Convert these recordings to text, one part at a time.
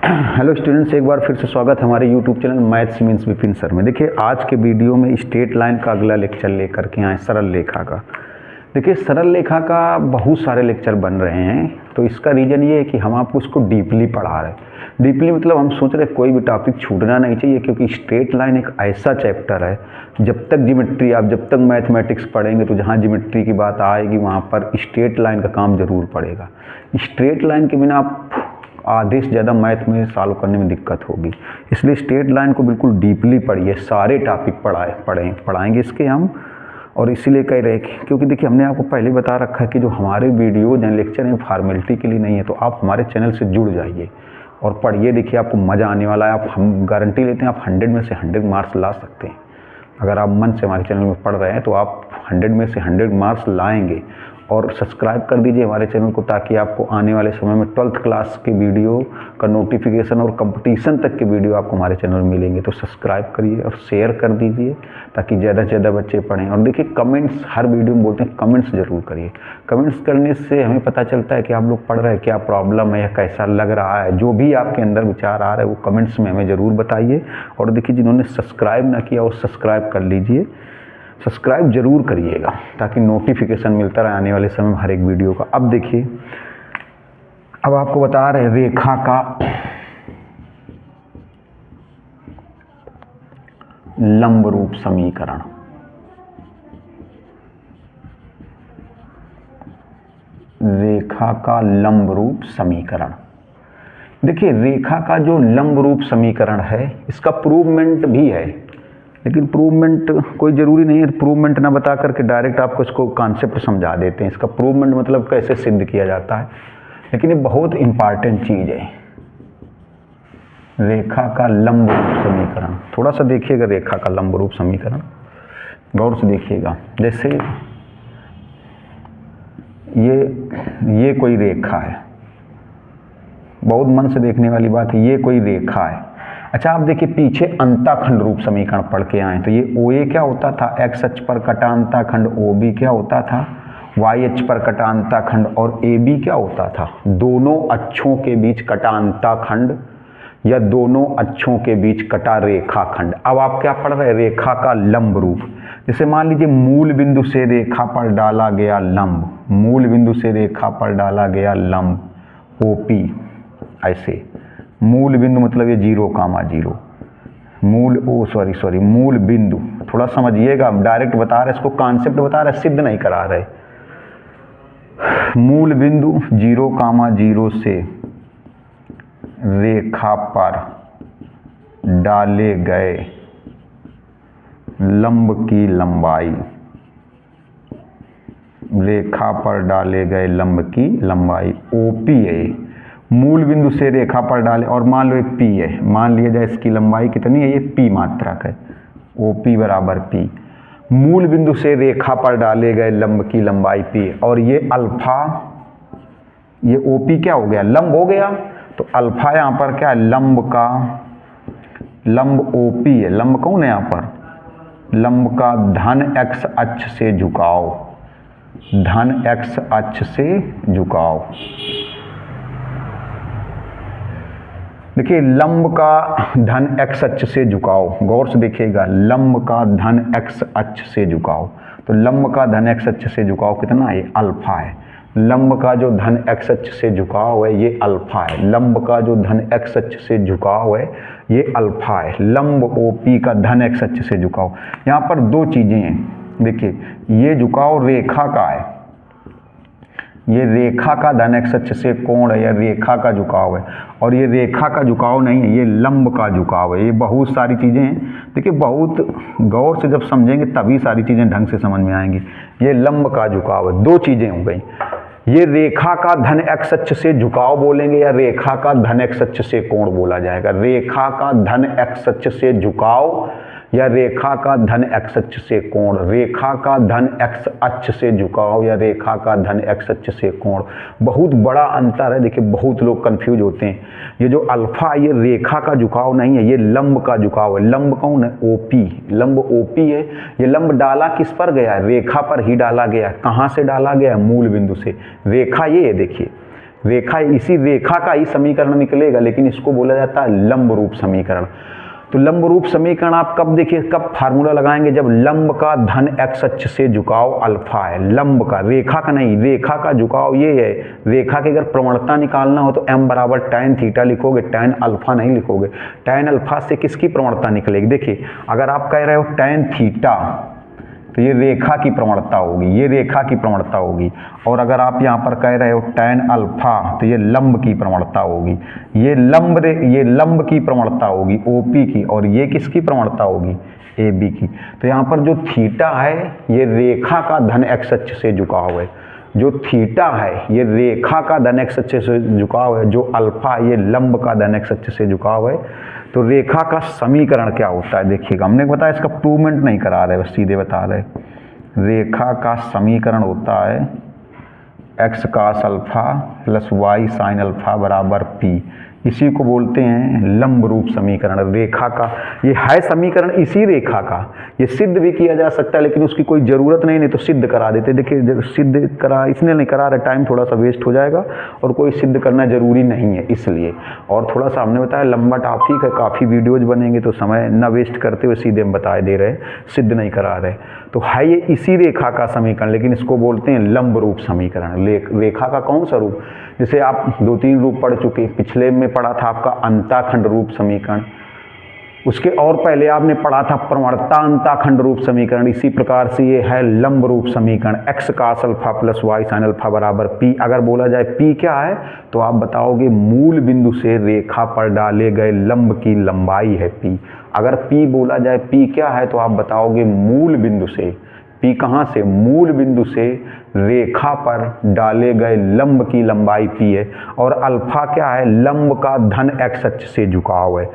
Hello students, एक बार फिर से स्वागत है हमारे YouTube channel maths means Vipin sir में। देखिए, आज के वीडियो में स्ट्रेट लाइन का अगला लेक्चर लेकर के आए, सरल रेखा का। देखिए, सरल रेखा का बहुत सारे लेक्चर बन रहे हैं, तो इसका रीज़न ये है कि हम आपको उसको डीपली पढ़ा रहे हैं। डीपली मतलब हम सोच रहे हैं कोई भी टॉपिक छूटना नहीं चाहिए, क्योंकि स्ट्रेट लाइन एक ऐसा चैप्टर है, जब तक ज्योमेट्री आप जब तक मैथमेटिक्स पढ़ेंगे तो जहाँ ज्योमेट्री की बात आएगी वहाँ पर स्ट्रेट लाइन का काम ज़रूर पड़ेगा। स्ट्रेट लाइन के बिना आप आधे से ज़्यादा मैथ में सॉल्व करने में दिक्कत होगी, इसलिए स्ट्रेट लाइन को बिल्कुल डीपली पढ़िए। सारे टॉपिक पढ़ाएंगे इसके हम, और इसीलिए कह रहे हैं क्योंकि देखिए हमने आपको पहले बता रखा है कि जो हमारे वीडियो या लेक्चर हैं फॉर्मेलिटी के लिए नहीं है, तो आप हमारे चैनल से जुड़ जाइए और पढ़िए। देखिए, आपको मज़ा आने वाला है। हम गारंटी लेते हैं आप 100 में से 100 मार्क्स ला सकते हैं। अगर आप मन से हमारे चैनल में पढ़ रहे हैं तो आप 100 में से 100 मार्क्स लाएंगे। और सब्सक्राइब कर दीजिए हमारे चैनल को, ताकि आपको आने वाले समय में 12th क्लास के वीडियो का नोटिफिकेशन और कंपटीशन तक के वीडियो आपको हमारे चैनल में मिलेंगे। तो सब्सक्राइब करिए और शेयर कर दीजिए, ताकि ज़्यादा से ज़्यादा बच्चे पढ़ें। और देखिए, कमेंट्स हर वीडियो में बोलते हैं, कमेंट्स ज़रूर करिए। कमेंट्स करने से हमें पता चलता है कि आप लोग पढ़ रहे हैं, क्या प्रॉब्लम है या कैसा लग रहा है। जो भी आपके अंदर विचार आ रहा है वो कमेंट्स में हमें ज़रूर बताइए। और देखिए, जिन्होंने सब्सक्राइब ना किया वो सब्सक्राइब कर लीजिए, सब्सक्राइब जरूर करिएगा, ताकि नोटिफिकेशन मिलता रहे आने वाले समय में हर एक वीडियो का। अब देखिए, अब आपको बता रहे रेखा का लंब रूप समीकरण। रेखा का लंब रूप समीकरण। देखिए, रेखा का जो लंब रूप समीकरण है, इसका प्रूवमेंट भी है, लेकिन प्रूवमेंट कोई ज़रूरी नहीं है। प्रूवमेंट ना बता करके डायरेक्ट आपको इसको कॉन्सेप्ट समझा देते हैं। इसका प्रूवमेंट मतलब कैसे सिद्ध किया जाता है, लेकिन ये बहुत इम्पॉर्टेंट चीज़ है। रेखा का लंब रूप समीकरण, थोड़ा सा देखिएगा रेखा का लंब रूप समीकरण, गौर से देखिएगा। जैसे ये कोई रेखा है, बहुत मन से देखने वाली बात है। ये कोई रेखा है। अच्छा, आप देखिए पीछे अंताखंड रूप समीकरण पढ़ के आए, तो ये OA क्या होता था, एक्स अक्ष पर कटा अंताखंड। OB क्या होता था, वाई अक्ष पर कटा अंताखंड। और AB क्या होता था, दोनों अक्षों के बीच कटा अंताखंड या दोनों अक्षों के बीच कटा रेखाखंड। अब आप क्या पढ़ रहे हैं, रेखा का लंब रूप। जैसे मान लीजिए मूल बिंदु से रेखा पर डाला गया लंब, मूल बिंदु से रेखा पर डाला गया लंब OP। ऐसे मूल बिंदु मतलब ये 0,0 मूल बिंदु, थोड़ा समझिएगा। डायरेक्ट बता रहे, इसको कॉन्सेप्ट बता रहे, सिद्ध नहीं करा रहे। मूल बिंदु 0,0 से रेखा पर डाले गए लंब की लंबाई, रेखा पर डाले गए लंब की लंबाई OP है। मूल बिंदु से रेखा पर डाले, और मान लो ये P है, मान लिया जाए इसकी लंबाई कितनी है, ये P मात्रक है। OP बराबर P। मूल बिंदु से रेखा पर डाले गए लंब की लंबाई P, और ये अल्फा, ये OP क्या हो गया, लंब हो गया। तो अल्फा यहाँ पर क्या है, लंब OP है। लंब कौन है यहाँ पर, लंब का धन x अक्ष से झुकाव, धन x अक्ष से झुकाव। देखिए, लंब का धन x अक्ष से झुकाव, गौर से देखिएगा, लंब का धन x अक्ष से झुकाव। तो लंब का धन x अक्ष से झुकाव कितना है, अल्फा है। लंब का जो धन x अक्ष से झुकाव है ये अल्फा है। लंब का जो धन x अक्ष से झुकाव है ये अल्फा है। लंब OP का धन x अक्ष से झुकाव। यहाँ पर दो चीजें हैं। देखिए, ये झुकाव रेखा का है, ये रेखा का धन x अक्ष से कोण है, या रेखा का झुकाव है। और ये रेखा का झुकाव नहीं है, ये लंब का झुकाव है। ये बहुत सारी चीज़ें हैं। देखिए, बहुत गौर से जब समझेंगे तभी सारी चीज़ें ढंग से समझ में आएंगी। ये लंब का झुकाव है, दो चीज़ें हो गई। ये रेखा का धन x अक्ष से झुकाव बोलेंगे, या रेखा का धन x अक्ष से कोण बोला जाएगा। रेखा का धन x अक्ष से झुकाव या रेखा का धन x अक्ष से कोण। रेखा का धन x अक्ष से झुकाव या रेखा का धन x अक्ष से कोण, बहुत बड़ा अंतर है। देखिए, बहुत लोग कंफ्यूज होते हैं। ये जो अल्फा, ये रेखा का झुकाव नहीं है, ये लंब का झुकाव है। लंब कौन है, OP। लंब OP है। ये लंब डाला किस पर गया है, रेखा पर ही डाला गया है। कहाँ से डाला गया है, मूल बिंदु से। रेखा ये है, देखिए रेखा, इसी रेखा का ही समीकरण निकलेगा, लेकिन इसको बोला जाता है लंब रूप समीकरण। तो लंब रूप समीकरण आप कब देखिए, कब फार्मूला लगाएंगे, जब लंब का धन x अक्ष से झुकाव अल्फा है, लंब का, रेखा का नहीं, रेखा का झुकाव ये है। रेखा की अगर प्रवणता निकालना हो तो m बराबर tan थीटा लिखोगे, tan अल्फा नहीं लिखोगे। tan अल्फा से किसकी प्रवणता निकलेगी, देखिए अगर आप कह रहे हो tan थीटा तो ये रेखा की प्रवणता होगी, ये रेखा की प्रवणता होगी। और अगर आप यहाँ पर कह रहे हो tan अल्फा तो ये लंब की प्रवणता होगी, ये लंब की प्रवणता होगी OP की, और ये किसकी प्रवणता होगी, AB की। तो यहाँ पर जो थीटा है ये रेखा का धन x अक्ष से झुकाव है, जो थीटा है ये रेखा का धन x अक्ष से झुकाव है, जो अल्फा ये लंब का धन x अक्ष से झुकाव है। तो रेखा का समीकरण क्या होता है देखिएगा, हमने बताया इसका प्रूवमेंट नहीं करा रहे, बस सीधे बता रहे। रेखा का समीकरण होता है x cos alpha plus y sin alpha बराबर p, इसी को बोलते हैं लंब रूप समीकरण। रेखा का ये है समीकरण इसी रेखा का, ये सिद्ध भी किया जा सकता है, लेकिन उसकी कोई ज़रूरत नहीं तो सिद्ध करा देते। देखिए सिद्ध करा इसलिए नहीं करा रहे, टाइम थोड़ा सा वेस्ट हो जाएगा, और कोई सिद्ध करना ज़रूरी नहीं है इसलिए। और थोड़ा सा हमने बताया लंबा टॉपिक है, काफ़ी वीडियोज़ बनेंगे, तो समय ना वेस्ट करते हुए सीधे हम बता दे रहे, सिद्ध नहीं करा रहे। तो है ये इसी रेखा का समीकरण, लेकिन इसको बोलते हैं लंब रूप समीकरण। रेखा का कौन सा रूप, जैसे आप 2-3 रूप पढ़ चुके, पिछले में पढ़ा था आपका अंताखंड रूप समीकरण, उसके और पहले आपने पढ़ा था प्रवणता अंताखंड रूप समीकरण। इसी प्रकार से ये है लंब रूप समीकरण, x cos alpha plus y sin alpha बराबर p। अगर बोला जाए p क्या है तो आप बताओगे मूल बिंदु से रेखा पर डाले गए लंब की लंबाई है p। अगर p बोला जाए p क्या है तो आप बताओगे मूल बिंदु से, p कहाँ से, मूल बिंदु से रेखा पर डाले गए लंब की लंबाई p है। और अल्फा क्या है, लंब का धन x अक्ष से झुकाव है,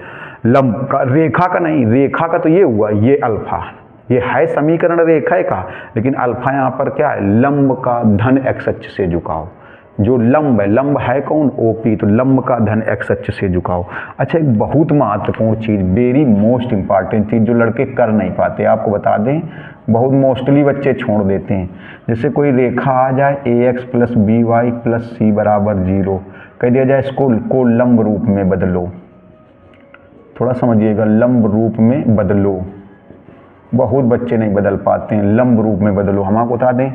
लंब का, रेखा का नहीं, रेखा का तो ये हुआ, ये अल्फा, ये है समीकरण रेखा का, लेकिन अल्फा यहाँ पर क्या है, लंब का धन x अक्ष से झुकाव। जो लंब है, लंब है कौन, OP, तो लंब का धन x अक्ष से झुकाव। अच्छा, एक बहुत महत्वपूर्ण चीज़, वेरी मोस्ट इंपॉर्टेंट चीज़ जो लड़के कर नहीं पाते, आपको बता दें, बहुत मोस्टली बच्चे छोड़ देते हैं। जैसे कोई रेखा आ जाए AX plus BY plus C बराबर 0, कह दिया जाए इसको को लंब रूप में बदलो। थोड़ा समझिएगा, लंब रूप में बदलो, बहुत बच्चे नहीं बदल पाते हैं, लंब रूप में बदलो। हम आपको बता दें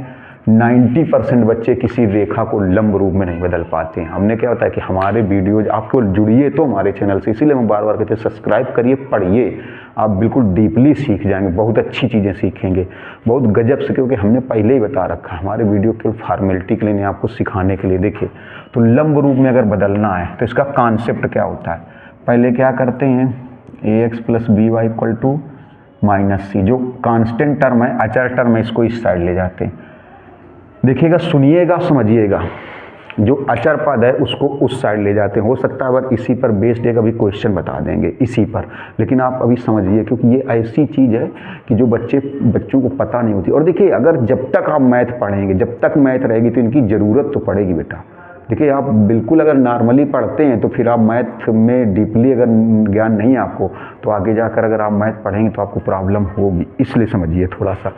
90% बच्चे किसी रेखा को लंब रूप में नहीं बदल पाते हैं। हमने क्या होता है कि हमारे वीडियोज आपको जुड़िए तो हमारे चैनल से, इसीलिए मैं बार बार कहते हैं सब्सक्राइब करिए, पढ़िए, आप बिल्कुल डीपली सीख जाएंगे, बहुत अच्छी चीज़ें सीखेंगे, बहुत गजब से, क्योंकि हमने पहले ही बता रखा है, हमारे वीडियो केवल फॉर्मेलिटी के लिए नहीं, आपको सिखाने के लिए। देखिए, तो लंब रूप में अगर बदलना है तो इसका कॉन्सेप्ट क्या होता है, पहले क्या करते हैं, AX plus BY equal to minus C, जो कांस्टेंट टर्म है, अचर टर्म है, इसको इस साइड ले जाते हैं। देखिएगा, सुनिएगा, समझिएगा, जो अचर पद है उसको उस साइड ले जाते हैं। हो सकता है अगर इसी पर बेस्ड एक अभी क्वेश्चन बता देंगे इसी पर, लेकिन आप अभी समझिए, क्योंकि ये ऐसी चीज़ है कि जो बच्चों को पता नहीं होती। और देखिए, अगर जब तक आप मैथ पढ़ेंगे, जब तक मैथ रहेगी तो इनकी ज़रूरत तो पड़ेगी बेटा। देखिए, आप बिल्कुल अगर नॉर्मली पढ़ते हैं तो फिर आप मैथ में डीपली अगर ज्ञान नहीं है आपको, तो आगे जाकर अगर आप मैथ पढ़ेंगे तो आपको प्रॉब्लम होगी, इसलिए समझिए थोड़ा सा।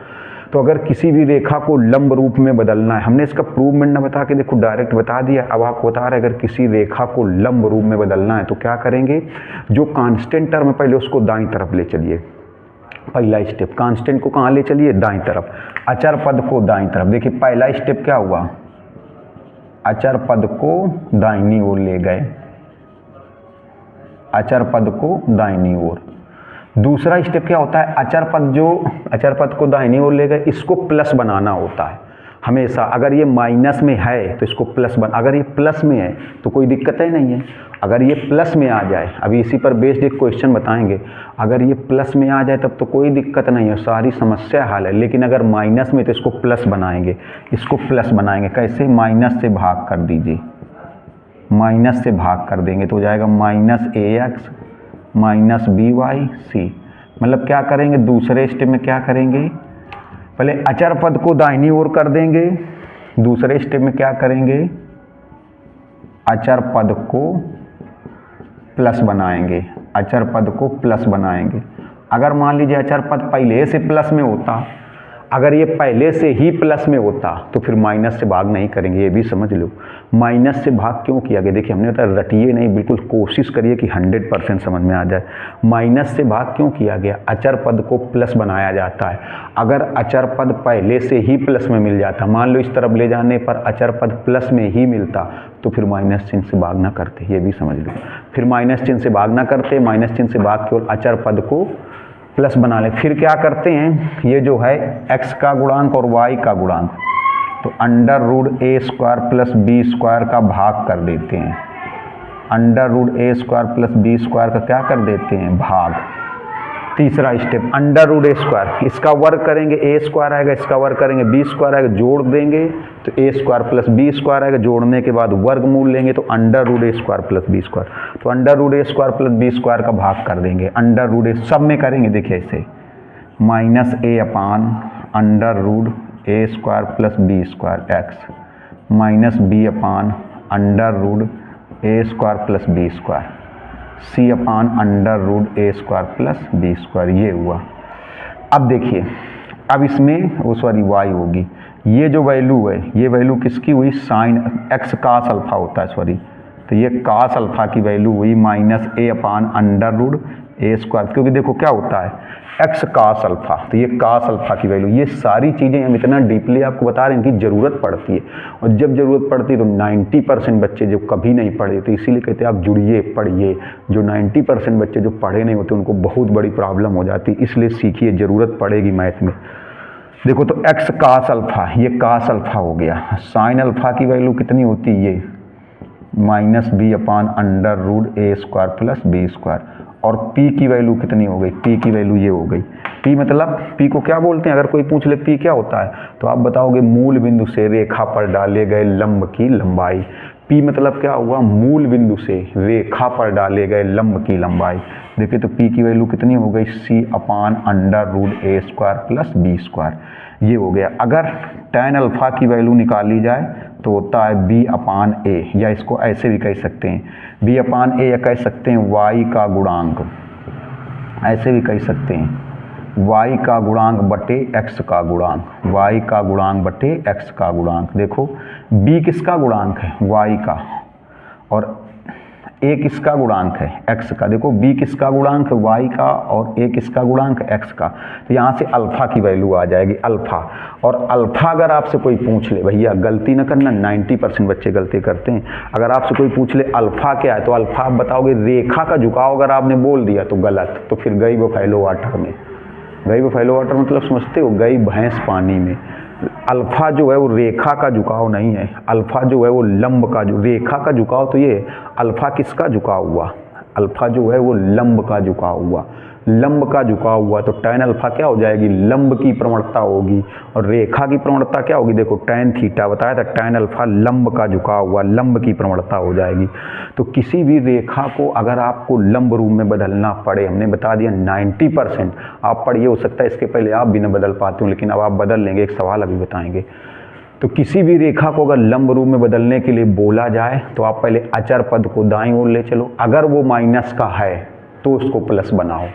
तो अगर किसी भी रेखा को लंब रूप में बदलना है, हमने इसका प्रूवमेंट ना बता के देखो डायरेक्ट बता दिया, अब आपको बता रहे अगर किसी रेखा को लंब रूप में बदलना है तो क्या करेंगे, जो कांस्टेंट टर्म है पहले उसको दाईं तरफ ले चलिए। पहला स्टेप, कांस्टेंट को कहाँ ले चलिए, दाईं तरफ, अचर पद को दाईं तरफ। देखिए पहला स्टेप क्या हुआ, अचर पद को दाहिनी ओर ले गए, अचर पद को दाहिनी ओर। दूसरा स्टेप क्या होता है, अचर पद को दाहिनी ओर ले गए, इसको प्लस बनाना होता है हमेशा। अगर ये माइनस में है तो इसको प्लस अगर ये प्लस में है तो कोई दिक्कत ही नहीं है। अगर ये प्लस में आ जाए, अभी इसी पर बेस्ड एक क्वेश्चन बताएंगे, अगर ये प्लस में आ जाए तब तो कोई दिक्कत नहीं है, सारी समस्या हल है। लेकिन अगर माइनस में तो इसको प्लस बनाएंगे, इसको प्लस बनाएंगे कैसे, माइनस से भाग कर दीजिए, माइनस से भाग कर देंगे तो हो जाएगा माइनस AX माइनस BY/C। मतलब क्या करेंगे, दूसरे स्टेप में क्या करेंगे, पहले अचर पद को दाहिनी ओर कर देंगे, दूसरे स्टेप में क्या करेंगे, अचर पद को प्लस बनाएंगे, अचर पद को प्लस बनाएंगे। अगर मान लीजिए अचर पद पहले से प्लस में होता, अगर ये पहले से ही प्लस में होता तो फिर माइनस से भाग नहीं करेंगे, ये भी समझ लो। माइनस से भाग क्यों किया गया, देखिए हमने बताया रटिए नहीं, बिल्कुल कोशिश करिए कि 100% समझ में आ जाए। माइनस से भाग क्यों किया गया, अचर पद को प्लस बनाया जाता है। अगर अचर पद पहले से ही प्लस में मिल जाता, मान लो इस तरफ ले जाने पर अचर पद प्लस में ही मिलता, तो फिर माइनस चिन्ह से भाग ना करते, ये भी समझ लो। फिर माइनस चिन्ह से भाग ना करते, माइनस चिन्ह से भाग केवल अचर पद को प्लस बना ले। फिर क्या करते हैं, ये जो है x का गुणांक और y का गुणांक, तो under root A square plus B square का भाग कर देते हैं। Under root A square plus B square का क्या कर देते हैं, भाग। तीसरा step, under root A square, इसका वर्ग करेंगे ए स्क्वायर आएगा, इसका वर्ग करेंगे बी स्क्वायर आएगा, जोड़ देंगे तो ए स्क्वायर प्लस बी स्क्वायर आएगा, जोड़ने के बाद वर्गमूल लेंगे तो under root A square plus B square, तो under root A square plus B square का भाग कर देंगे। अंडर रूट ए सब में करेंगे, देखिए ऐसे minus A upon under root A square plus B square X minus B upon under root A square plus B square C upon under root A square plus B square, ये हुआ। अब देखिए, अब इसमें वो सॉरी वाई होगी, ये जो वैल्यू है ये वैल्यू किसकी हुई, साइन एक्स कास अल्फा होता है सॉरी, तो ये कास अल्फा की वैल्यू हुई minus A upon under root A square, क्योंकि देखो क्या होता है एक्स कास अल्फा, तो ये कास अल्फा की वैल्यू। ये सारी चीज़ें हम इतना डीपली आपको बता रहे हैं, इनकी ज़रूरत पड़ती है, और जब ज़रूरत पड़ती है तो 90% बच्चे जो कभी नहीं पढ़े, तो इसीलिए कहते हैं आप जुड़िए पढ़िए। जो 90% बच्चे जो पढ़े नहीं होते उनको बहुत बड़ी प्रॉब्लम हो जाती है, इसलिए सीखिए, ज़रूरत पड़ेगी मैथ में। देखो तो एक्स कास अल्फा, ये कास अल्फा हो गया, साइन अल्फा की वैल्यू कितनी होती है, ये minus B upon under root A square plus B square, और p की वैल्यू कितनी हो गई, p की वैल्यू ये हो गई। p मतलब p को क्या बोलते हैं, अगर कोई पूछ ले p क्या होता है तो आप बताओगे मूल बिंदु से रेखा पर डाले गए लंब की लंबाई। p मतलब क्या हुआ, मूल बिंदु से रेखा पर डाले गए लंब की लंबाई। देखिए तो p की वैल्यू कितनी हो गई, c upon under root A square plus B square, ये हो गया। अगर tan अल्फा की वैल्यू निकाली जाए तो होता है b अपान ए, या इसको ऐसे भी कह सकते हैं b अपान ए, या कह सकते हैं y का गुणांक, ऐसे भी कह सकते हैं y का गुणांक बटे x का गुणांक, y का गुणांक बटे x का गुणांक। देखो b किसका गुणांक है, y का, और a किसका गुणांक है, x का। देखो b किसका गुणांक है, y का, और a किसका गुणांक है, x का। तो यहाँ से अल्फा की वैल्यू आ जाएगी, अल्फा। और अल्फा अगर आपसे कोई पूछ ले, भैया गलती न करना, 90% बच्चे गलती करते हैं, अगर आपसे कोई पूछ ले अल्फा क्या है तो अल्फा आप बताओगे रेखा का झुकाव, अगर आपने बोल दिया तो गलत, तो फिर गई वो फैलो वाटर में। गई वो फैलो वाटर मतलब समझते हो, गई भैंस पानी में। अल्फा जो है वो रेखा का झुकाव नहीं है, अल्फा जो है वो लंब का, जो रेखा का झुकाव तो ये, अल्फा किसका झुकाव हुआ, अल्फा जो है वो लंब का झुकाव हुआ, लंब का झुकाव हुआ। तो tan अल्फा क्या हो जाएगी, लंब की प्रवणता होगी, और रेखा की प्रवणता क्या होगी, देखो tan थीटा बताया था, tan अल्फा लंब का झुकाव हुआ, लंब की प्रवणता हो जाएगी। तो किसी भी रेखा को अगर आपको लंब रूप में बदलना पड़े, हमने बता दिया 90% आप पढ़िए, हो सकता है इसके पहले आप भी न बदल पाते हो, लेकिन अब आप बदल लेंगे, एक सवाल अभी बताएंगे। तो किसी भी रेखा को अगर लंब रूप में बदलने के लिए बोला जाए तो आप पहले अचर पद को दाईं ओर ले चलो, अगर वो माइनस का है तो उसको प्लस बनाओ,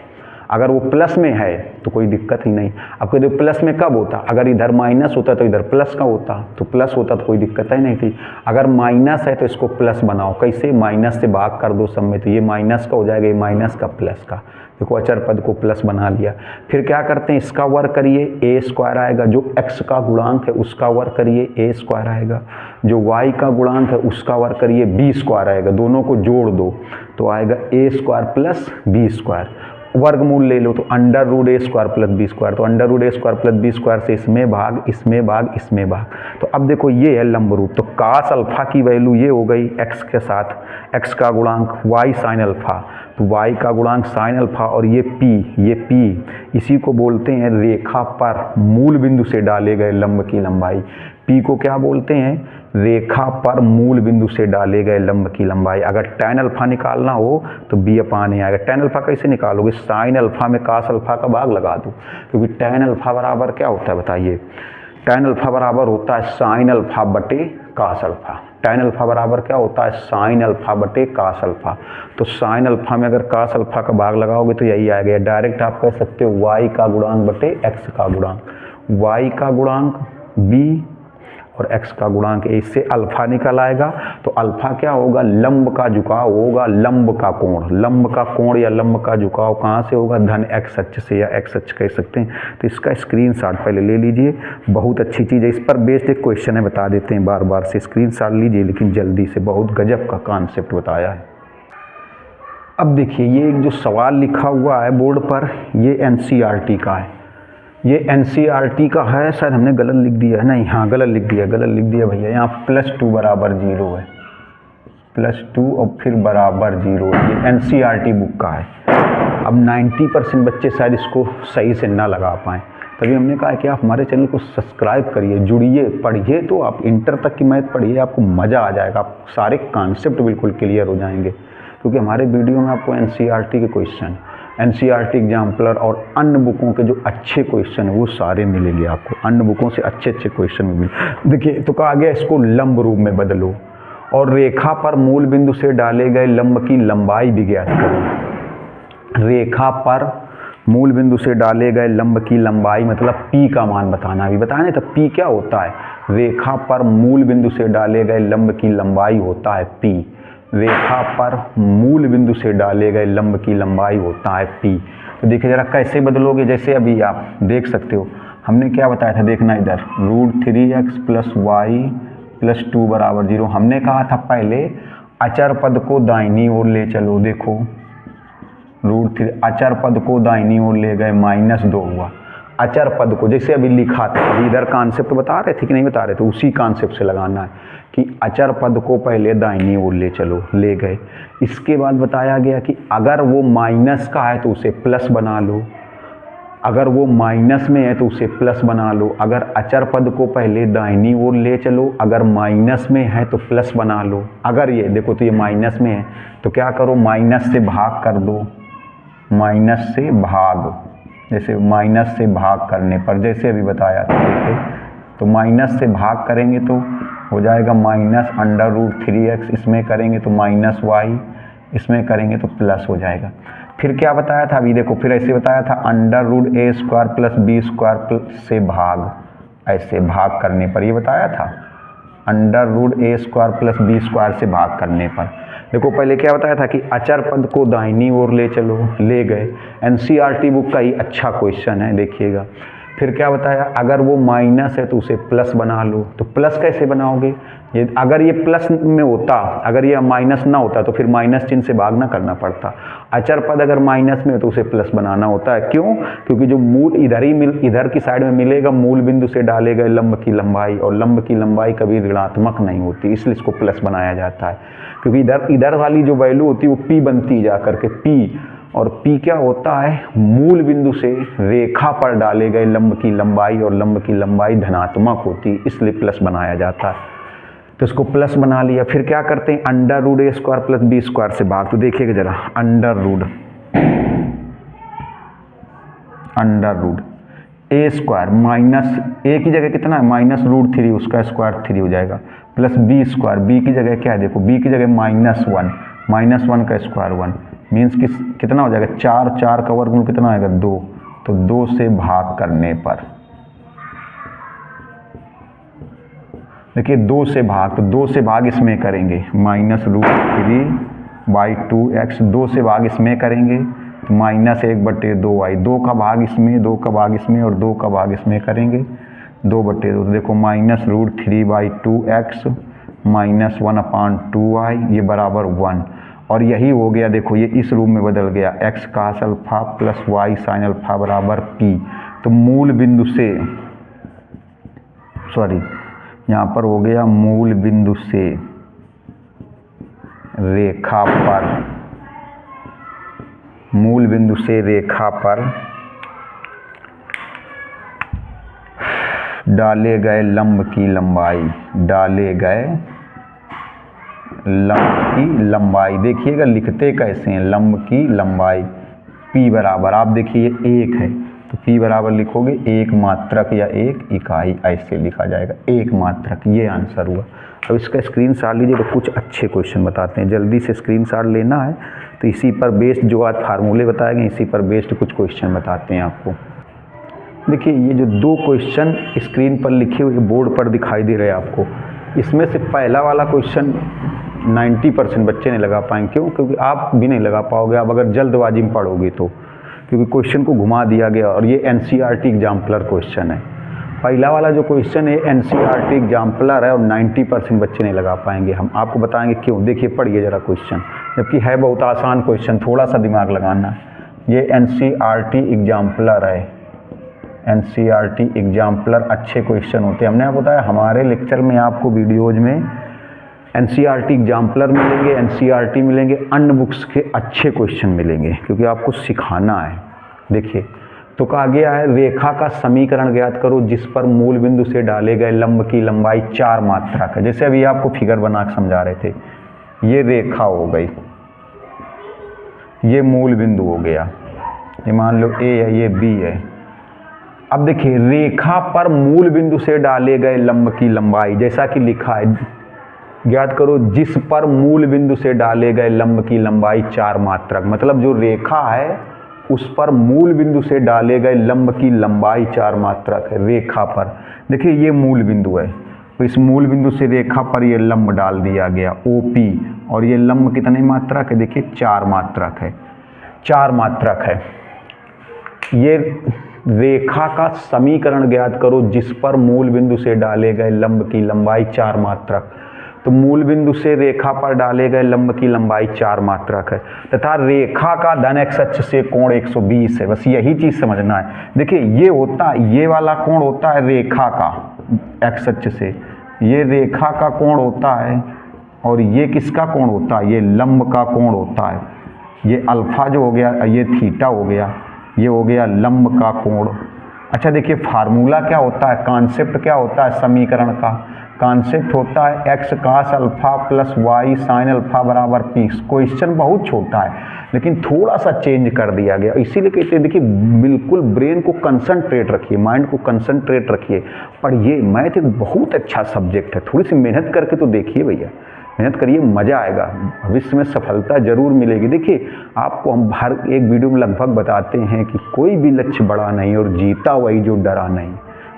अगर वो प्लस में है तो कोई दिक्कत ही नहीं। अब कहते प्लस में कब होता, अगर इधर माइनस होता तो इधर प्लस का होता, तो प्लस होता तो कोई दिक्कत ही नहीं थी। अगर माइनस है तो इसको प्लस बनाओ, कैसे, माइनस से भाग कर दो सब में, तो ये माइनस का हो जाएगा, ये माइनस का प्लस का। देखो अचर पद को प्लस बना लिया। फिर क्या करते हैं, इसका वर्ग करिए, ए स्क्वायर आएगा, जो x का गुणांक है उसका वर्ग करिए, ए स्क्वायर आएगा, जो y का गुणांक है उसका वर्ग करिए, बी स्क्वायर आएगा, दोनों को जोड़ दो तो आएगा ए स्क्वायर प्लस बी स्क्वायर। वर्गमूल ले लो तो under root A square plus B square, तो under root A square plus B square से इसमें भाग, इसमें भाग, इसमें भाग। तो अब देखो ये है लंब रूप, तो कास अल्फा की वैल्यू ये हो गई x के साथ, x का गुणांक y साइन अल्फा, तो y का गुणांक साइन अल्फा, और ये p, इसी को बोलते हैं रेखा पर मूल बिंदु से डाले गए लंब की लंबाई। p को क्या बोलते हैं, रेखा पर मूल बिंदु से डाले गए लंब की लंबाई। अगर tan अल्फा निकालना हो तो b अपान ए आएगा। tan अल्फा कैसे निकालोगे, साइन अल्फा में कास अल्फा का भाग लगा दो, क्योंकि tan अल्फा बराबर क्या होता है बताइए, tan अल्फा बराबर होता है साइन अल्फा बटे कास अल्फा। tan अल्फा बराबर क्या होता है, साइन अल्फा बटे कास अल्फा। तो साइन अल्फा में अगर कास अल्फा का भाग लगाओगे तो यही आएगा। डायरेक्ट आप कह सकते हो y का गुणांक बटे x का गुणांक, y का गुणांक b और x का गुणांक a। इससे अल्फा निकल आएगा। तो अल्फा क्या होगा, लंब का झुकाव होगा, लंब का कोण या लंब का झुकाव कहाँ से होगा, धन x अक्ष से या x अक्ष कह सकते हैं। तो इसका स्क्रीनशॉट पहले ले लीजिए, बहुत अच्छी चीज़ है। इस पर बेस्ड एक क्वेश्चन है, बता देते हैं बार बार से, स्क्रीनशॉट लीजिए लेकिन जल्दी से, बहुत गजब का कॉन्सेप्ट बताया है। अब देखिए ये एक जो सवाल लिखा हुआ है बोर्ड पर, ये NCERT का है, ये NCERT का है। शायद हमने गलत लिख दिया है, नहीं हाँ गलत लिख दिया भैया। यहाँ +2 बराबर 0 है, +2 और फिर बराबर 0, ये NCERT बुक का है। अब 90% बच्चे शायद इसको सही से ना लगा पाएँ, तभी हमने कहा कि आप हमारे चैनल को सब्सक्राइब करिए, जुड़िए, पढ़िए। तो आप इंटर तक की मैथ पढ़िए, आपको मज़ा आ जाएगा, आप सारे कॉन्सेप्ट बिल्कुल क्लियर हो जाएंगे। क्योंकि हमारे वीडियो में आपको NCERT के क्वेश्चन, NCERT एग्जाम्पलर और अन्य बुकों के जो अच्छे क्वेश्चन है वो सारे मिलेंगे आपको, अन्य बुकों से अच्छे क्वेश्चन मिलेंगे। देखिए तो कहा गया इसको लंब रूप में बदलो और रेखा पर मूल बिंदु से डाले गए लंब की लंबाई भी ज्ञात करो। रेखा पर मूल बिंदु से डाले गए लंब की लंबाई मतलब P का मान बताना, अभी बताया नहीं। तो P क्या होता है, रेखा पर मूल बिंदु से डाले गए लंब की लंबाई होता है P। रेखा पर मूल बिंदु से डाले गए लंब की लंबाई होता है P। तो देखिए जरा कैसे बदलोगे, जैसे अभी आप देख सकते हो हमने क्या बताया था, देखना इधर, √3x + y + 2 बराबर 0। हमने कहा था पहले अचर पद को दाहिनी ओर ले चलो, देखो √3 अचर पद को दाहिनी ओर ले गए, -2 हुआ। अचर पद को जैसे अभी लिखा था, अभी इधर कॉन्सेप्ट बता रहे थे कि नहीं बता रहे थे, उसी कॉन्सेप्ट से लगाना है कि अचर पद को पहले दाहिनी ओर ले चलो, ले गए। इसके बाद बताया गया कि अगर वो माइनस का है तो उसे प्लस बना लो, अगर वो माइनस में है तो उसे प्लस बना लो। अगर अचर पद को पहले दाहिनी ओर ले चलो, अगर माइनस में है तो प्लस बना लो। अगर ये देखो तो ये माइनस में है तो क्या करो, माइनस से भाग कर दो, माइनस से भाग, जैसे माइनस से भाग करने पर जैसे अभी बताया था, देखिए तो माइनस से भाग करेंगे तो हो जाएगा -√3x, इसमें करेंगे तो -y, इसमें करेंगे तो प्लस हो जाएगा। फिर क्या बताया था, अभी देखो फिर ऐसे बताया था √a² + b² से भाग, ऐसे भाग करने पर ये बताया था, √a² + b² से भाग करने पर। देखो पहले क्या बताया था कि अचर पद को दाहिनी ओर ले चलो, ले गए। NCERT बुक का ही अच्छा क्वेश्चन है, देखिएगा। फिर क्या बताया, अगर वो माइनस है तो उसे प्लस बना लो। तो प्लस कैसे बनाओगे, ये अगर ये प्लस में होता, अगर ये माइनस ना होता तो फिर माइनस चिन्ह से भाग ना करना पड़ता। अचर पद अगर माइनस में हो तो उसे प्लस बनाना होता है। क्यों, क्योंकि जो मूल इधर की साइड में मिलेगा मूल बिंदु से डाले गए लंब की लंबाई, और लंब की लंबाई कभी ऋणात्मक नहीं होती, इसलिए इसको प्लस बनाया जाता है। क्योंकि इधर वाली जो वैल्यू होती है वो P बनती जा करके P, और P क्या होता है, मूल बिंदु से रेखा पर डाले गए लंब की लंबाई, और लंब की लंबाई धनात्मक होती है, इसलिए प्लस बनाया जाता है। तो इसको प्लस बना लिया। फिर क्या करते हैं, √a² + b² से भाग। तो देखिएगा जरा, √a² माइनस a की जगह कितना है, -√3, उसका स्क्वायर 3 हो जाएगा, प्लस b², b की जगह क्या है, देखो b की जगह -1 का स्क्वायर 1, मीन्स कितना हो जाएगा, 4 का वर्गमूल कितना आएगा, 2। तो 2 से भाग करने पर, देखिए 2 से भाग, तो 2 से भाग इसमें करेंगे, -√3/2x, 2 से भाग इसमें करेंगे तो -1/2y, 2 का भाग इसमें, 2 का भाग इसमें और 2 का भाग इसमें करेंगे, 2/2। तो देखो -√3/2x -1/2y, ये बराबर 1। और यही हो गया, देखो ये इस रूप में बदल गया, x cos alpha + y sin alpha बराबर p। तो मूल बिंदु से, सॉरी यहाँ पर हो गया मूल बिंदु से रेखा पर, मूल बिंदु से रेखा पर डाले गए लंब की लंबाई, डाले गए लंब की लंबाई, देखिएगा लिखते कैसे हैं, लंब की लंबाई P बराबर, आप देखिए 1 है तो P बराबर लिखोगे 1 मात्रक या 1 इकाई, ऐसे लिखा जाएगा 1 मात्रक, ये आंसर हुआ। अब इसका स्क्रीनशॉट लीजिए, तो कुछ अच्छे क्वेश्चन बताते हैं, जल्दी से स्क्रीनशॉट लेना है। तो इसी पर बेस्ड जो आज फार्मूले बताए गए, इसी पर बेस्ड कुछ क्वेश्चन बताते हैं आपको। देखिए ये जो दो क्वेश्चन स्क्रीन पर लिखे हुए बोर्ड पर दिखाई दे रहे हैं आपको, इसमें से पहला वाला क्वेश्चन 90% बच्चे नहीं लगा पाएंगे। क्यों? क्योंकि आप भी नहीं लगा पाओगे आप अगर जल्दबाजी में पढ़ोगे तो, क्योंकि क्वेश्चन को घुमा दिया गया और ये NCERT एग्जाम्पलर क्वेश्चन है। पहला वाला जो क्वेश्चन है NCERT एग्जाम्पलर है और 90% बच्चे नहीं लगा पाएंगे। हम आपको बताएंगे क्यों। देखिए पढ़िए ज़रा क्वेश्चन, जबकि है बहुत आसान क्वेश्चन, थोड़ा सा दिमाग लगाना। ये NCERT एग्जाम्पलर है, NCERT एग्जाम्पलर अच्छे क्वेश्चन होते हैं। हमने आपको बताया हमारे लेक्चर में आपको वीडियोज में NCERT एग्जाम्पलर मिलेंगे, NCERT मिलेंगे, अन्य बुक्स के अच्छे क्वेश्चन मिलेंगे, क्योंकि आपको सिखाना है। देखिए तो कहा गया है रेखा का समीकरण ज्ञात करो जिस पर मूल बिंदु से डाले गए लंब की लंबाई 4 मात्रक है। जैसे अभी आपको फिगर बना के समझा रहे थे, ये रेखा हो गई, ये मूल बिंदु हो गया, ये मान लो A है, ये B है। अब देखिए रेखा पर मूल बिंदु से डाले गए लंब की लंबाई, जैसा कि लिखा है ज्ञात करो जिस पर मूल बिंदु से डाले गए लंब की लंबाई 4 मात्रक। मतलब जो रेखा है उस पर मूल बिंदु से डाले गए लंब की लंबाई 4 मात्रक है। रेखा पर देखिए ये मूल बिंदु है, तो इस मूल बिंदु से रेखा पर ये लंब डाल दिया गया OP, और ये लंब कितने मात्रक है? देखिए 4 मात्रक है, 4 मात्रक है। ये रेखा का समीकरण ज्ञात करो जिस पर मूल बिंदु से डाले गए लंब की लंबाई 4 मात्रक। तो मूल बिंदु से रेखा पर डाले गए लंब की लंबाई 4 मात्रक है, तथा रेखा का धन x अक्ष से कोण 120 है। बस यही चीज समझना है। देखिए ये होता है, ये वाला कोण होता है रेखा का x अक्ष से, ये रेखा का कोण होता है, और ये किसका कोण होता है? ये लंब का कोण होता है। ये अल्फा जो हो गया, ये थीटा हो गया, ये हो गया लंब का कोण। अच्छा देखिए फार्मूला क्या होता है, कॉन्सेप्ट क्या होता है समीकरण का? कॉन्सेप्ट होता है x cos alpha plus y sine alpha बराबर p। क्वेश्चन बहुत छोटा है लेकिन थोड़ा सा चेंज कर दिया गया, इसीलिए कहते हैं देखिए बिल्कुल ब्रेन को कंसंट्रेट रखिए, माइंड को कंसंट्रेट रखिए, पढ़िए। मैथ एक बहुत अच्छा सब्जेक्ट है, थोड़ी सी मेहनत करके तो देखिए भैया, मेहनत करिए, मज़ा आएगा, भविष्य में सफलता जरूर मिलेगी। देखिए आपको हम हर एक वीडियो में लगभग बताते हैं कि कोई भी लक्ष्य बड़ा नहीं और जीता वही जो डरा नहीं।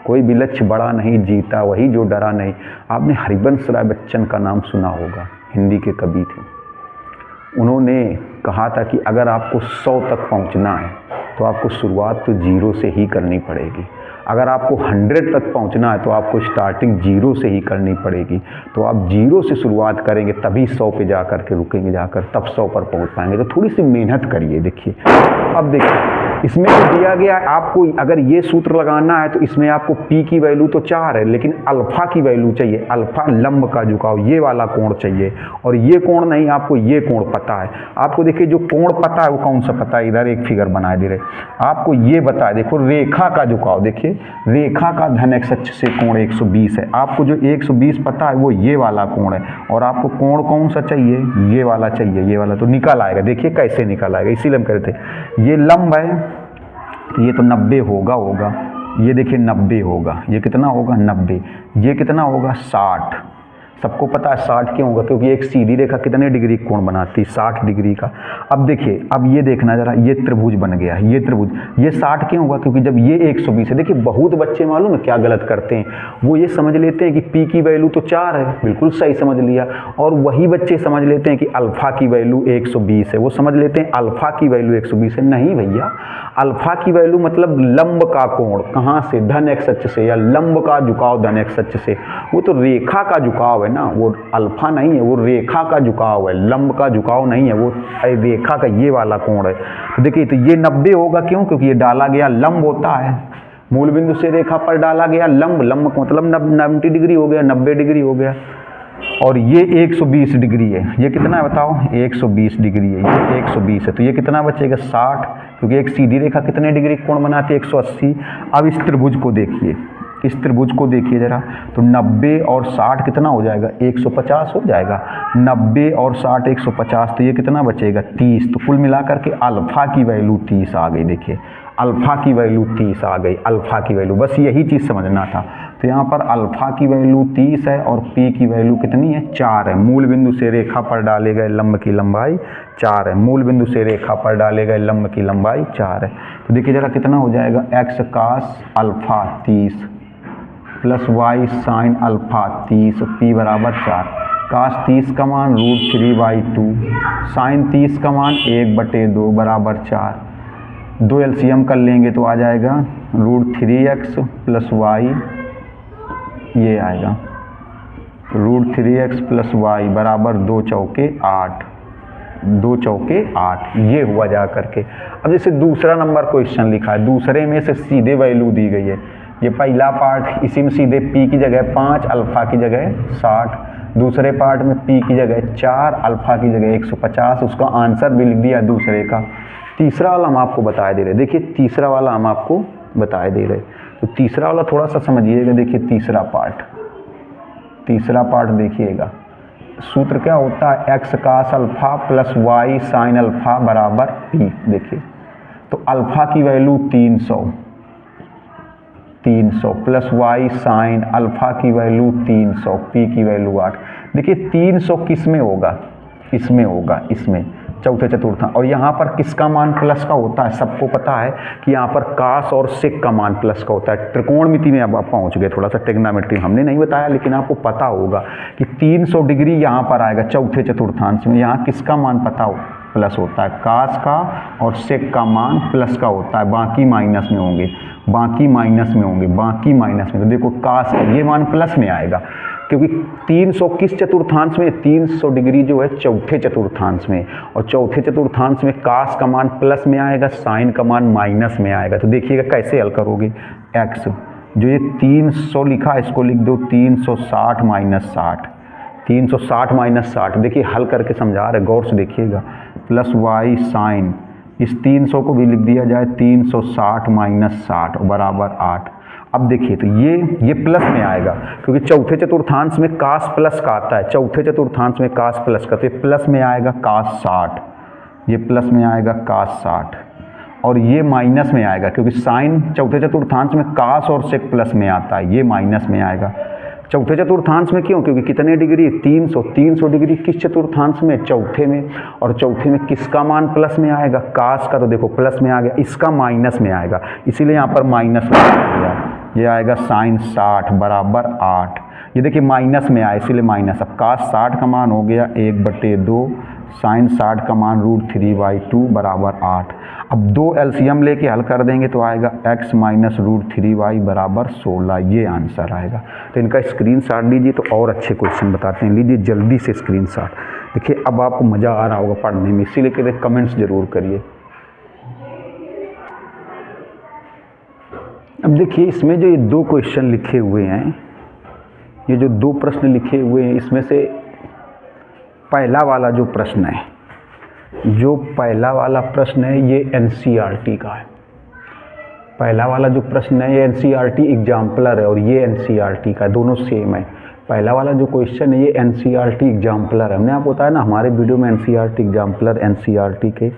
कोई भी लक्ष्य बड़ा नहीं, जीता वही जो डरा नहीं। आपने हरिवंश राय बच्चन का नाम सुना होगा, हिंदी के कवि थे। उन्होंने कहा था कि अगर आपको 100 तक पहुंचना है तो आपको शुरुआत तो 0 से ही करनी पड़ेगी। अगर आपको 100 तक पहुंचना है तो आपको स्टार्टिंग 0 से ही करनी पड़ेगी। तो आप 0 से शुरुआत करेंगे तभी 100 पे जा कर के रुकेंगे, जाकर तब 100 पर पहुंच पाएंगे। तो थोड़ी सी मेहनत करिए। देखिए अब देखिए इसमें जो दिया गया है, आपको अगर ये सूत्र लगाना है तो इसमें आपको P की वैल्यू तो 4 है, लेकिन अल्फा की वैल्यू चाहिए। अल्फा लंब का झुकाव, ये वाला कोण चाहिए, और ये कोण नहीं, आपको ये कोण पता है। आपको देखिए जो कोण पता है वो कौन सा पता है, इधर एक फिगर बना दे रहे, आपको ये बता है। देखो रेखा का झुकाव, देखिए रेखा का धन x अक्ष से कोण 120 है। आपको जो 120 पता है वो ये वाला कोण है, और आपको कोण कौन सा चाहिए? ये वाला चाहिए, ये वाला। तो निकल आएगा, देखिए कैसे निकल आएगा, इसीलिए हम कहते हैं ये लंब है, ये तो 90 होगा, ये देखिए 90 होगा, ये कितना होगा 90, ये कितना होगा 60। सबको पता है 60 क्यों होगा? क्योंकि एक सीधी रेखा कितने डिग्री कोण बनाती है? 60 डिग्री का। अब देखिए, अब ये देखना जरा, ये त्रिभुज बन गया, ये त्रिभुज, ये 60 क्यों होगा? क्योंकि जब ये 120 है। देखिए बहुत बच्चे मालूम है क्या गलत करते हैं, वो ये समझ लेते हैं कि P की वैल्यू तो 4 है, बिल्कुल सही समझ लिया, और वही बच्चे समझ लेते हैं कि अल्फा की वैल्यू 120 है, वो समझ लेते हैं अल्फा की वैल्यू 120 है। नहीं भैया, अल्फा की वैल्यू मतलब लंब का कोण, कहाँ से? धन x अक्ष से, या लंब का झुकाव धन x अक्ष से। वो तो रेखा का झुकाव है ना, वो अल्फा नहीं है, वो रेखा का झुकाव है, लंब का झुकाव नहीं है, वो रेखा का ये वाला कोण है। तो देखिए तो ये 90 होगा, क्यों? क्योंकि ये डाला गया लंब होता है, मूल बिंदु से रेखा पर डाला गया लंब, लंब मतलब 90 डिग्री हो गया, 90 डिग्री हो गया। और ये 120 डिग्री है, ये कितना है बताओ? 120 डिग्री है, ये 120 है, तो ये कितना बचेगा 60, क्योंकि एक सीधी रेखा कितने डिग्री कोण बनाती है? 180। अब इस त्रिभुज को देखिए, इस त्रिभुज को देखिए जरा, तो 90 और 60 कितना हो जाएगा? 150 हो जाएगा। 90 और 60 150, तो ये कितना बचेगा? 30। तो कुल मिलाकर के अल्फा की वैल्यू 30 आ गई। देखिए अल्फा की वैल्यू 30 आ गई, अल्फा की वैल्यू, बस यही चीज़ समझना था। तो यहाँ पर अल्फ़ा की वैल्यू 30 है और पी की वैल्यू कितनी है, 4 है। मूल बिंदु से रेखा पर डाले गए लंब की लंबाई 4 है। मूल बिंदु से रेखा पर डाले गए लंब की लंबाई 4 है। तो देखिए जरा कितना हो जाएगा, x cos alpha 30 plus y sine alpha 30, p बराबर 4। cos 30 का मान √3/2, साइन 30 का मान 1/2 बराबर 4। 2 एलसीएम कर लेंगे तो आ जाएगा √3x प्लस y, ये आएगा √3x प्लस y बराबर 2 चौके 8, 2 चौके 8, ये हुआ जा करके। अब जैसे दूसरा नंबर क्वेश्चन लिखा है, दूसरे में से सीधे वैल्यू दी गई है। ये पहला पार्ट, इसी में सीधे p की जगह 5, अल्फ़ा की जगह 60। दूसरे पार्ट में p की जगह 4, अल्फ़ा की जगह 150। उसका आंसर भी लिख दिया दूसरे का। तीसरा वाला हम आपको बताए दे रहे, देखिए तीसरा वाला हम आपको बताए दे रहे। तो तीसरा वाला थोड़ा सा समझिएगा। देखिए तीसरा पार्ट देखिएगा, सूत्र क्या होता है, x cos alpha plus y sine alpha बराबर p। देखिए तो अल्फ़ा की value 300 plus y sine alpha की वैल्यू 300, p की वैल्यू 8। देखिए 300 किस में होगा, इसमें होगा, इसमें चौथे चतुर्थांश। और यहाँ पर किसका मान प्लस का होता है, सबको पता है कि यहाँ पर कास और सेक का मान प्लस का होता है। त्रिकोणमिति में अब आप पहुँच गए, थोड़ा सा ट्रिग्नोमेट्री हमने नहीं बताया लेकिन आपको पता होगा कि 300 डिग्री यहाँ पर आएगा चौथे चतुर्थांश में। यहाँ किसका मान पता हो, प्लस होता है। कास का और सेक का मान प्लस का होता है, बाकी माइनस में होंगे, बाकी माइनस में। तो देखो कास का ये मान प्लस में आएगा क्योंकि 300 किस चतुर्थांश में, 300 डिग्री जो है चौथे चतुर्थांश में। और चौथे चतुर्थांश में कास का मान प्लस में आएगा, साइन का मान माइनस में आएगा। तो देखिएगा कैसे हल करोगे। x जो ये 300 लिखा है इसको लिख दो 360 माइनस 60, 360 माइनस 60। देखिए हल करके समझा रहे, गौर से देखिएगा। प्लस y साइन, इस 300 को भी लिख दिया जाए 360 माइनस 60 बराबर 8। अब देखिए तो ये प्लस में आएगा क्योंकि चौथे चतुर्थांश में कास प्लस का आता है, चौथे चतुर्थांश में कास प्लस का, तो ये प्लस में आएगा कास 60, ये प्लस में आएगा कास 60। और ये माइनस में आएगा क्योंकि साइन चौथे चतुर्थांश में कास और सेक प्लस में आता है, ये माइनस में आएगा। चौथे चतुर्थांश में क्यों, क्योंकि कितने डिग्री, 300 डिग्री किस चतुर्थांश में, चौथे में। और चौथे में किसका मान प्लस में आएगा, कास का। तो देखो प्लस में आ गया, इसका माइनस में आएगा, इसीलिए यहाँ पर माइनस में आ गया। ये आएगा साइन 60 बराबर 8। ये देखिए माइनस में आया इसीलिए माइनस। अब कास 60 का मान हो गया 1/2, साइन 60 का मान √3/2 बराबर 8। अब 2 एलसीएम लेके हल कर देंगे तो आएगा x माइनस √3y बराबर 16, ये आंसर आएगा। तो इनका स्क्रीनशॉट लीजिए तो और अच्छे क्वेश्चन बताते हैं। लीजिए जल्दी से स्क्रीनशॉट। देखिए अब आपको मज़ा आ रहा होगा पढ़ने में, इसीलिए कहते कमेंट्स ज़रूर करिए। अब देखिए इसमें जो ये 2 क्वेश्चन लिखे हुए हैं, ये जो 2 प्रश्न लिखे हुए हैं, इसमें से पहला वाला जो प्रश्न है, ये एनसीईआरटी का है। पहला वाला जो प्रश्न है ये एनसीईआरटी एग्जाम्पलर है और ये एनसीईआरटी का, दोनों सेम है। पहला वाला जो क्वेश्चन है ये एनसीईआरटी एग्जाम्पलर है। हमने आपको बताया ना हमारे वीडियो में एनसीईआरटी एग्जाम्पलर, एनसीईआरटी के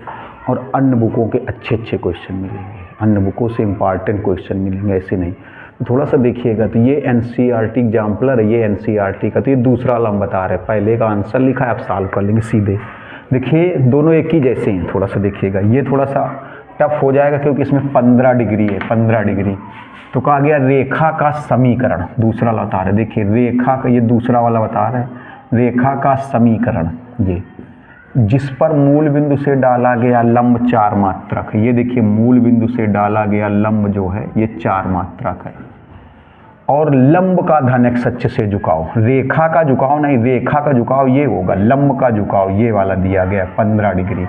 और अन्य बुकों के अच्छे क्वेश्चन मिलेंगे, अन्य बुकों से इम्पॉर्टेंट क्वेश्चन मिलेंगे, ऐसे नहीं। तो थोड़ा सा देखिएगा। तो ये एनसीईआरटी एग्जाम्पलर है, ये एनसीईआरटी का। तो ये दूसरा वाला हम बता रहे हैं, पहले का आंसर लिखा है, आप सॉल्व कर लेंगे सीधे। देखिए दोनों एक ही जैसे हैं, थोड़ा सा देखिएगा। ये थोड़ा सा टफ हो जाएगा क्योंकि इसमें 15 डिग्री है, 15 डिग्री। तो कहा गया रेखा का समीकरण, दूसरा वाला बता रहे। देखिए रेखा का, ये दूसरा वाला बता रहे हैं, रेखा का समीकरण ये जिस पर मूल बिंदु से डाला गया लंब 4 मात्रक है। ये देखिए मूल बिंदु से डाला गया लंब जो है ये 4 मात्रक है और लंब का धन x अक्ष से झुकाव, रेखा का झुकाव नहीं, रेखा का झुकाव ये होगा, लंब का झुकाव ये वाला दिया गया 15 डिग्री।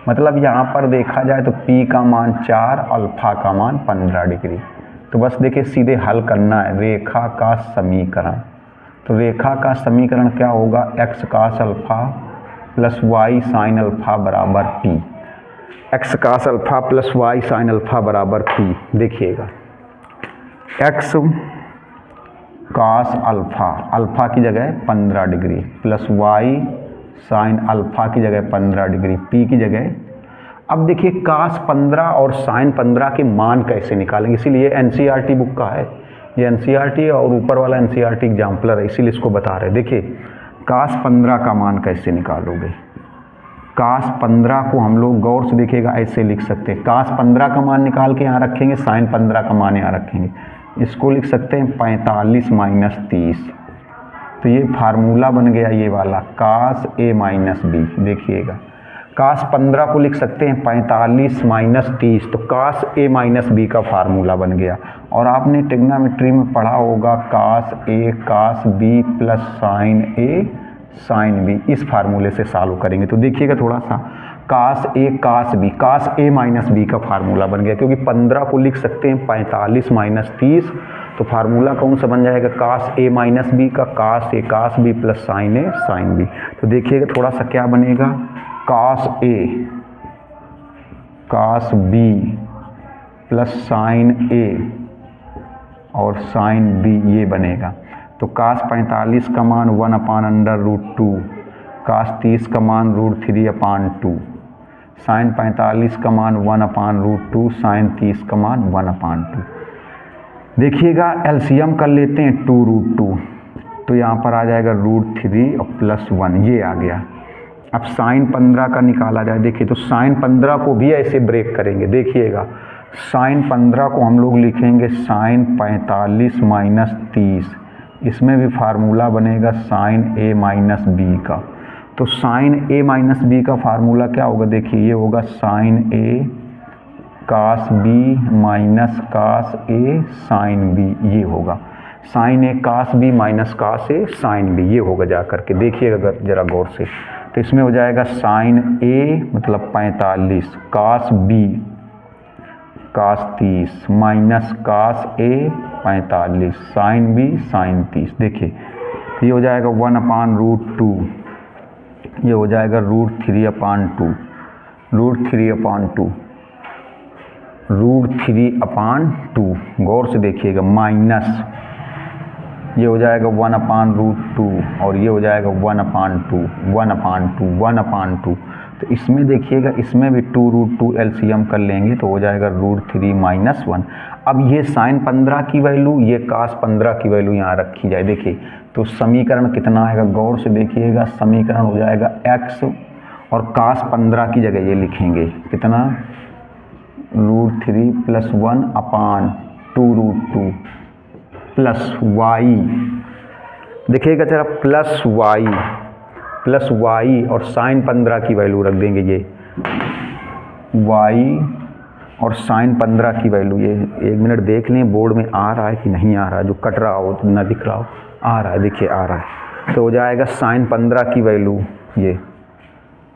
मतलब यहाँ पर देखा जाए तो p का मान 4, अल्फा का मान 15 डिग्री। तो बस देखिए सीधे हल करना है रेखा का समीकरण। तो रेखा का समीकरण क्या होगा, x cos alpha plus y sine alpha बराबर p, x cos alpha plus y sine alpha बराबर p। देखिएगा x cos अल्फा, अल्फा की जगह 15 degree plus y sine alpha की जगह 15 डिग्री, p की जगह। अब देखिए cos 15 और साइन 15 के मान कैसे निकालेंगे, इसीलिए एनसीईआरटी बुक का है। ये एनसीईआरटी है और ऊपर वाला एनसीईआरटी एग्जाम्पलर है, इसीलिए इसको बता रहे हैं। देखिए cos 15 का मान कैसे निकालोगे। cos 15 को हम लोग गौर से देखिएगा ऐसे लिख सकते हैं, cos 15 का मान निकाल के यहाँ रखेंगे, sin 15 का मान यहाँ रखेंगे, इसको लिख सकते हैं 45 माइनस 30। तो ये फार्मूला बन गया ये वाला cos a माइनस बी। देखिएगा cos 15 को लिख सकते हैं 45 माइनस 30, तो cos a माइनस बी का फार्मूला बन गया। और आपने ट्रिग्नोमेट्री में पढ़ा होगा cos a cos b plus sin a sin b, इस फार्मूले से सॉल्व करेंगे। तो देखिएगा थोड़ा सा cos a cos a minus B का फार्मूला बन गया, क्योंकि 15 को लिख सकते हैं 45 माइनस 30, तो फार्मूला कौन सा बन जाएगा cos a माइनस बी का cos a cos b plus sin a sin b। तो देखिएगा थोड़ा सा क्या बनेगा, cos a cos b plus sin a और sin b ये बनेगा। तो cos 45 का मान 1/√2, cos 30 का मान √3/2, sin 45 का मान 1/√2, sin 30 का मान 1/2। देखिएगा एलसीएम कर लेते हैं 2√2, तो यहाँ पर आ जाएगा √3 और प्लस 1, ये आ गया। अब sin 15 का निकाला जाए। देखिए तो sin 15 को भी ऐसे ब्रेक करेंगे। देखिएगा sin 15 को हम लोग लिखेंगे sin 45 माइनस 30, इसमें भी फार्मूला बनेगा sin a माइनस बी का। तो sin a माइनस बी का फार्मूला क्या होगा, देखिए ये होगा sin a cos b minus cos a sin b, ये होगा sin a cos b minus cos a sin b, ये होगा जा करके। देखिएगा ज़रा गौर से, तो इसमें हो जाएगा sin a मतलब 45 cos b cos 30 minus cos a 45 sin b sin 30। देखिए ये हो जाएगा 1/√2, ये हो जाएगा √3/2, √3/2 गौर से देखिएगा, माइनस ये हो जाएगा 1/√2 और ये हो जाएगा 1/2। तो इसमें देखिएगा इसमें भी 2√2 एलसीएम कर लेंगे तो हो जाएगा √3 माइनस 1। अब ये sin 15 की वैल्यू, ये cos 15 की वैल्यू यहाँ रखी जाए। देखिए तो समीकरण कितना आएगा, गौर से देखिएगा, समीकरण हो जाएगा x और cos 15 की जगह ये लिखेंगे कितना, √3 प्लस 1/2√2 प्लस y। देखिएगा जरा प्लस y और sin 15 की वैल्यू रख देंगे, ये y और sin 15 की वैल्यू, ये 1 मिनट देख लें बोर्ड में आ रहा है कि नहीं आ रहा है, जो कट रहा हो तो ना दिख रहा हो, आ रहा है, देखिए आ रहा है। तो हो जाएगा sin 15 की वैल्यू ये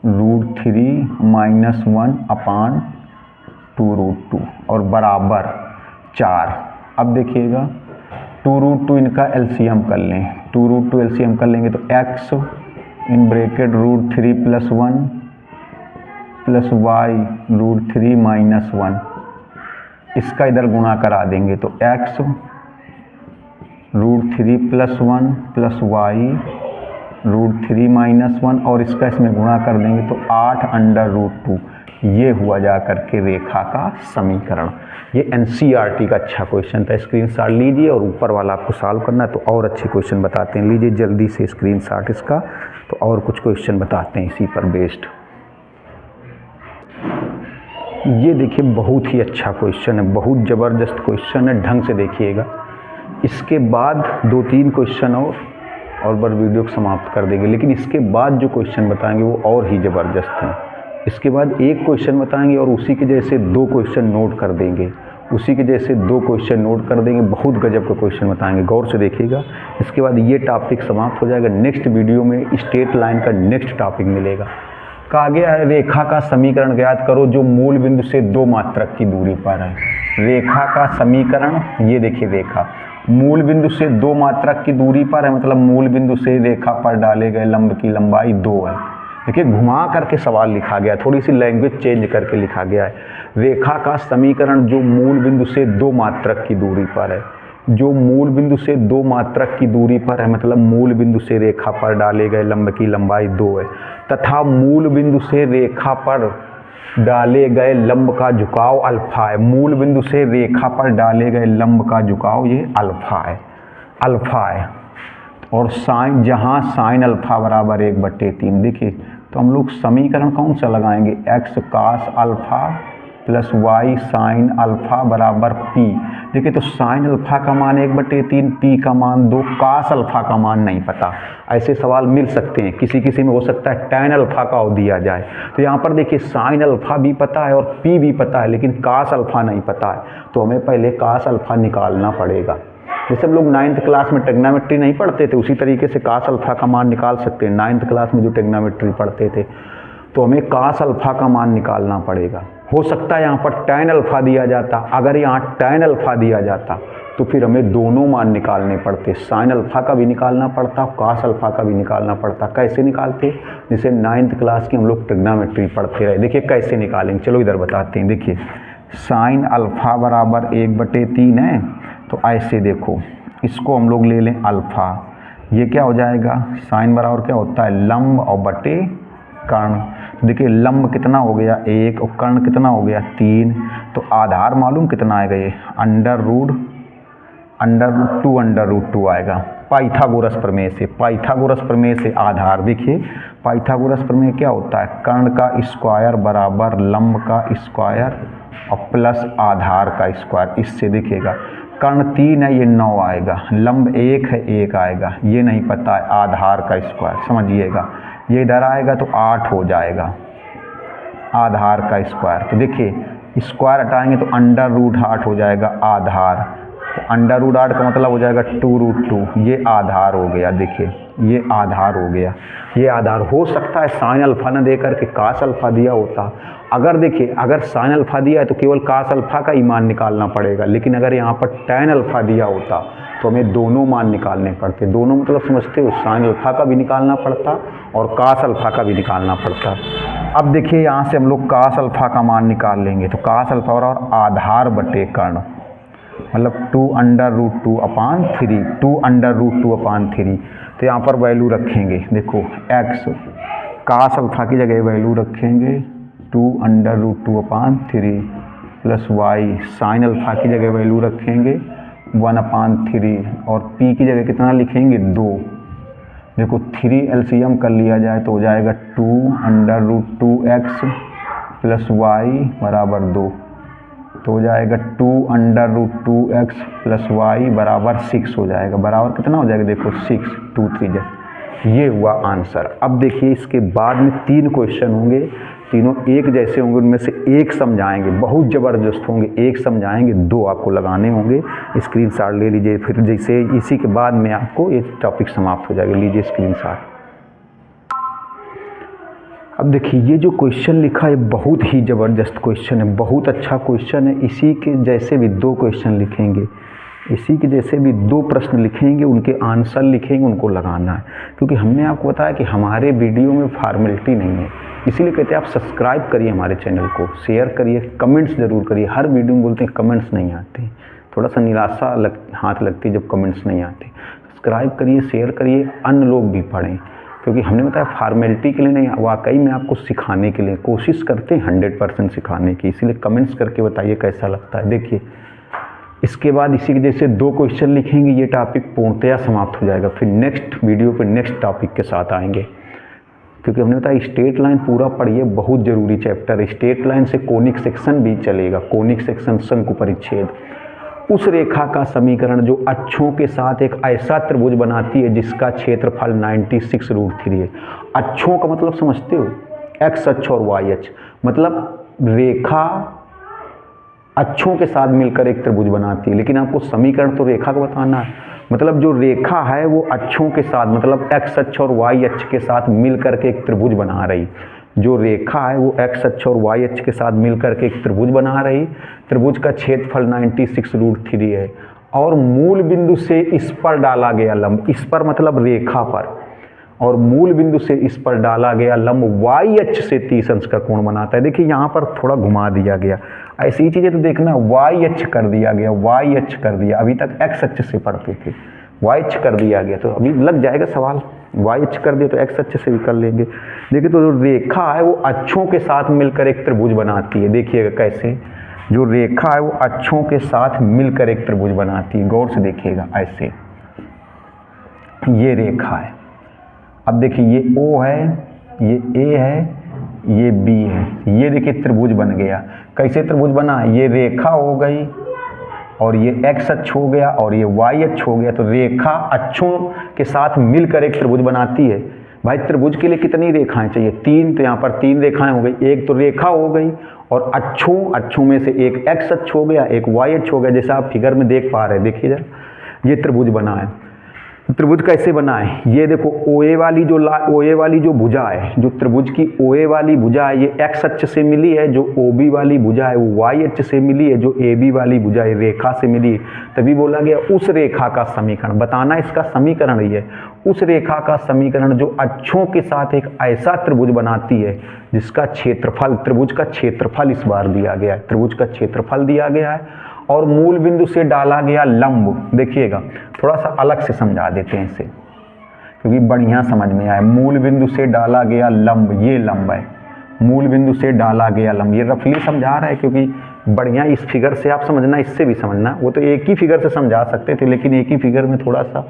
√3 माइनस 1/2√2 और बराबर 4। अब देखिएगा 2√2 इनका एलसीएम कर लें, 2√2 एलसीएम कर लेंगे तो x in bracket √3 plus 1 plus y √3 minus 1, इसका इधर गुणा करा देंगे तो x √3 plus 1 plus y √3 minus 1 और इसका इसमें गुणा कर देंगे तो 8/√2। ये हुआ जा करके रेखा का समीकरण। ये एनसीईआरटी का अच्छा क्वेश्चन था, स्क्रीनशॉट लीजिए और ऊपर वाला आपको सॉल्व करना है तो और अच्छे क्वेश्चन बताते हैं। लीजिए जल्दी से स्क्रीनशॉट इसका, तो और कुछ क्वेश्चन बताते हैं इसी पर बेस्ड। ये देखिए बहुत ही अच्छा क्वेश्चन है, बहुत ज़बरदस्त क्वेश्चन है, ढंग से देखिएगा। इसके बाद 2-3 क्वेश्चन और बर वीडियो को समाप्त कर देंगे, लेकिन इसके बाद जो क्वेश्चन बताएंगे वो और ही ज़बरदस्त हैं। इसके बाद एक क्वेश्चन बताएंगे और उसी के जैसे 2 क्वेश्चन नोट कर देंगे, उसी के जैसे 2 क्वेश्चन नोट कर देंगे, बहुत गजब का क्वेश्चन बताएंगे, गौर से देखिएगा। इसके बाद ये टॉपिक समाप्त हो जाएगा। नेक्स्ट वीडियो में स्ट्रेट लाइन का नेक्स्ट टॉपिक मिलेगा। कहा गया है रेखा का समीकरण ज्ञात करो जो मूल बिंदु से 2 मात्रक की दूरी पर है। रेखा का समीकरण, ये देखिए रेखा मूल बिंदु से 2 मात्रक की दूरी पर है, मतलब मूल बिंदु से रेखा पर डाले गए लंब की लंबाई 2 है। देखिए घुमा करके सवाल लिखा गया, थोड़ी सी लैंग्वेज चेंज करके लिखा गया है। रेखा का समीकरण जो मूल बिंदु से 2 मात्रक की दूरी पर है, जो मूल बिंदु से 2 मात्रक की दूरी पर है, मतलब मूल बिंदु से रेखा पर डाले गए लंब की लंबाई 2 है, तथा मूल बिंदु से रेखा पर डाले गए लंब का झुकाव अल्फा है। मूल बिंदु से रेखा पर डाले गए लंब का झुकाव ये अल्फा है। और साइन, जहाँ साइन अल्फा बराबर 1/3, देखिए तो हम लोग समीकरण कौन सा लगाएंगे, x cos alpha plus y sine alpha बराबर p। देखिए तो साइन अल्फा का मान 1/3, p का मान 2, cos अल्फा का मान नहीं पता। ऐसे सवाल मिल सकते हैं, किसी में हो सकता है tan अल्फा का दिया जाए। तो यहाँ पर देखिए साइन अल्फा भी पता है और p भी पता है, लेकिन cos अल्फा नहीं पता है, तो हमें पहले cos अल्फा निकालना पड़ेगा। जैसे हम लोग 9th क्लास में ट्रिग्नोमेट्री नहीं पढ़ते थे, उसी तरीके से cos अल्फा का मान निकाल सकते हैं। 9th क्लास में जो ट्रिग्नोमेट्री पढ़ते थे, तो हमें cos अल्फा का मान निकालना पड़ेगा। हो सकता है यहाँ पर tan अल्फा दिया जाता, अगर यहाँ tan अल्फा दिया जाता तो फिर हमें दोनों मान निकालने पड़ते, साइन अल्फा का भी निकालना पड़ता, cos अल्फा का भी निकालना पड़ता। कैसे निकालते, जैसे 9th क्लास की हम लोग ट्रिग्नोमेट्री पढ़ते रहे। देखिए कैसे निकालेंगे, चलो इधर बताते हैं। देखिए साइन अल्फा बराबर 1/3 है, तो ऐसे देखो, इसको हम लोग ले लें अल्फा, ये क्या हो जाएगा, साइन बराबर क्या होता है, लंब और बटे कर्ण। देखिए लंब कितना हो गया 1 और कर्ण कितना हो गया 3, तो आधार मालूम कितना आएगा, ये √2 आएगा। पाइथागोरस प्रमेय से आधार, देखिए पाइथागोरस प्रमेय क्या होता है, कर्ण का स्क्वायर बराबर लंब का स्क्वायर और प्लस आधार का स्क्वायर। इससे देखिएगा कर्ण 3 है, ये 9 आएगा, लंब 1 है, 1 आएगा, ये नहीं पता है, आधार का स्क्वायर समझिएगा। ये इधर आएगा तो 8 हो जाएगा, आधार का स्क्वायर। तो देखिए स्क्वायर हटाएंगे तो √8 हो जाएगा आधार, तो √8 का मतलब हो जाएगा 2√2, ये आधार हो गया। देखिए ये आधार हो गया, ये आधार। हो सकता है साइन अल्फा न दे करके cos अल्फा दिया होता। अगर देखिए अगर साइन अल्फा दिया है तो केवल cos अल्फा का ही मान निकालना पड़ेगा, लेकिन अगर यहाँ पर tan अल्फा दिया होता तो हमें दोनों मान निकालने पड़ते। दोनों मतलब समझते हो, साइन अल्फा का भी निकालना पड़ता और cos अल्फा का भी निकालना पड़ता। अब देखिए यहाँ से हम लोग cos अल्फा का मान निकाल लेंगे, तो cos अल्फा और आधार बटे कर्ण, मतलब 2√2/3। तो यहाँ पर वैल्यू रखेंगे, देखो x cos अल्फा की जगह वैल्यू रखेंगे 2√2/3 प्लस y साइन अल्फा की जगह वैल्यू रखेंगे 1/3 और p की जगह कितना लिखेंगे 2। देखो 3 एलसीएम कर लिया जाए तो हो जाएगा 2√2x प्लस y बराबर 2, तो हो जाएगा 2√2x प्लस y बराबर 6 हो जाएगा। बराबर कितना हो जाएगा, देखो 6, 2 3 ये हुआ आंसर। अब देखिए इसके बाद में 3 क्वेश्चन होंगे, तीनों एक जैसे होंगे, उनमें से एक समझाएंगे, बहुत ज़बरदस्त होंगे, एक समझाएंगे, 2 आपको लगाने होंगे। स्क्रीनशॉट ले लीजिए, फिर जैसे इसी के बाद में आपको ये टॉपिक समाप्त हो जाएगा, लीजिए स्क्रीनशॉट। अब देखिए ये जो क्वेश्चन लिखा है बहुत ही ज़बरदस्त क्वेश्चन है, बहुत अच्छा क्वेश्चन है। इसी के जैसे भी 2 क्वेश्चन लिखेंगे, इसी के जैसे भी 2 प्रश्न लिखेंगे, उनके आंसर लिखेंगे, उनको लगाना है। क्योंकि हमने आपको बताया कि हमारे वीडियो में फॉर्मेलिटी नहीं है, इसीलिए कहते हैं आप सब्सक्राइब करिए हमारे चैनल को, शेयर करिए, कमेंट्स ज़रूर करिए। हर वीडियो में बोलते हैं कमेंट्स नहीं आते, थोड़ा सा निराशा हाथ लगती है जब कमेंट्स नहीं आते। सब्सक्राइब करिए, शेयर करिए, अन्य लोग भी पढ़ें, क्योंकि हमने बताया फॉर्मेलिटी के लिए नहीं, वाकई में आपको सिखाने के लिए कोशिश करते हैं 100% सिखाने की। इसीलिए कमेंट्स करके बताइए कैसा लगता है। देखिए इसके बाद इसी के जैसे 2 क्वेश्चन लिखेंगे, ये टॉपिक पूर्णतया समाप्त हो जाएगा। फिर नेक्स्ट वीडियो पे नेक्स्ट टॉपिक के साथ आएंगे, क्योंकि हमने बताया स्ट्रेट लाइन पूरा पढ़िए, बहुत ज़रूरी चैप्टर है। स्ट्रेट लाइन से कोनिक सेक्शन भी चलेगा, कोनिक सेक्शन शंकु परिच्छेद, उस रेखा का समीकरण जो अक्षों के साथ एक ऐसा त्रिभुज बनाती है जिसका क्षेत्रफल 96√3 है। अक्षों का मतलब समझते हो, x अक्ष और y अक्ष, मतलब रेखा अक्षों के साथ मिलकर एक त्रिभुज बनाती है। लेकिन आपको समीकरण तो रेखा का बताना है, मतलब जो रेखा है वो अक्षों के साथ, मतलब x अक्ष और y अक्ष के साथ मिलकर के एक त्रिभुज बना रही। जो रेखा है वो x अक्ष और y अक्ष के साथ मिलकर के एक त्रिभुज बना रही। त्रिभुज का क्षेत्रफल 96√3 है और मूल बिंदु से इस पर डाला गया लंब, इस पर मतलब रेखा पर, और मूल बिंदु से इस पर डाला गया लंब y अक्ष से 30 अंश का कोण बनाता है। देखिए यहाँ पर थोड़ा घुमा दिया गया, ऐसी चीज़ें तो देखना, y अक्ष कर दिया गया, y अक्ष कर दिया, अभी तक x अक्ष से पढ़ते थे, y अक्ष कर दिया गया, तो अभी लग जाएगा सवाल। वाई अक्ष कर दिया तो एक्स अक्ष से भी कर लेंगे। देखिए तो जो रेखा है वो अक्षों के साथ मिलकर एक त्रिभुज बनाती है। देखिएगा कैसे, जो रेखा है वो अक्षों के साथ मिलकर एक त्रिभुज बनाती है। गौर से देखिएगा, ऐसे ये रेखा है। अब देखिए ये O है, ये A है, ये B है, ये देखिए त्रिभुज बन गया। कैसे त्रिभुज बना? ये रेखा हो गई और ये x अक्ष हो गया और ये y अक्ष हो गया। तो रेखा अक्षों के साथ मिलकर एक त्रिभुज बनाती है। भाई त्रिभुज के लिए कितनी रेखाएं चाहिए? 3। तो यहाँ पर 3 रेखाएं हो गई। एक तो रेखा हो गई और अक्षों में से एक x अक्ष हो गया, एक y अक्ष हो गया, जैसा आप फिगर में देख पा रहे हैं। देखिए जरा, ये त्रिभुज बना है। त्रिभुज कैसे बना है? ये देखो OA वाली जो भुजा है, जो त्रिभुज की OA वाली भुजा है, ये x अक्ष से मिली है। जो OB वाली भुजा है वो y अक्ष से मिली है। जो AB वाली भुजा है रेखा से मिली है। तभी बोला गया उस रेखा का समीकरण बताना, इसका समीकरण ही है। उस रेखा का समीकरण जो अक्षों के साथ एक ऐसा त्रिभुज बनाती है जिसका क्षेत्रफल, त्रिभुज का क्षेत्रफल इस बार दिया गया है। त्रिभुज का क्षेत्रफल दिया गया है और मूल बिंदु से डाला गया लंब। देखिएगा थोड़ा सा अलग से समझा देते हैं इसे, क्योंकि बढ़िया समझ में आए। मूल बिंदु से डाला गया लंब, ये लंब है। मूल बिंदु से डाला गया लंब, ये रफली समझा रहा है क्योंकि बढ़िया इस फिगर से आप समझना, इससे भी समझना। वो तो एक ही फिगर से समझा सकते थे, लेकिन एक ही फिगर में थोड़ा सा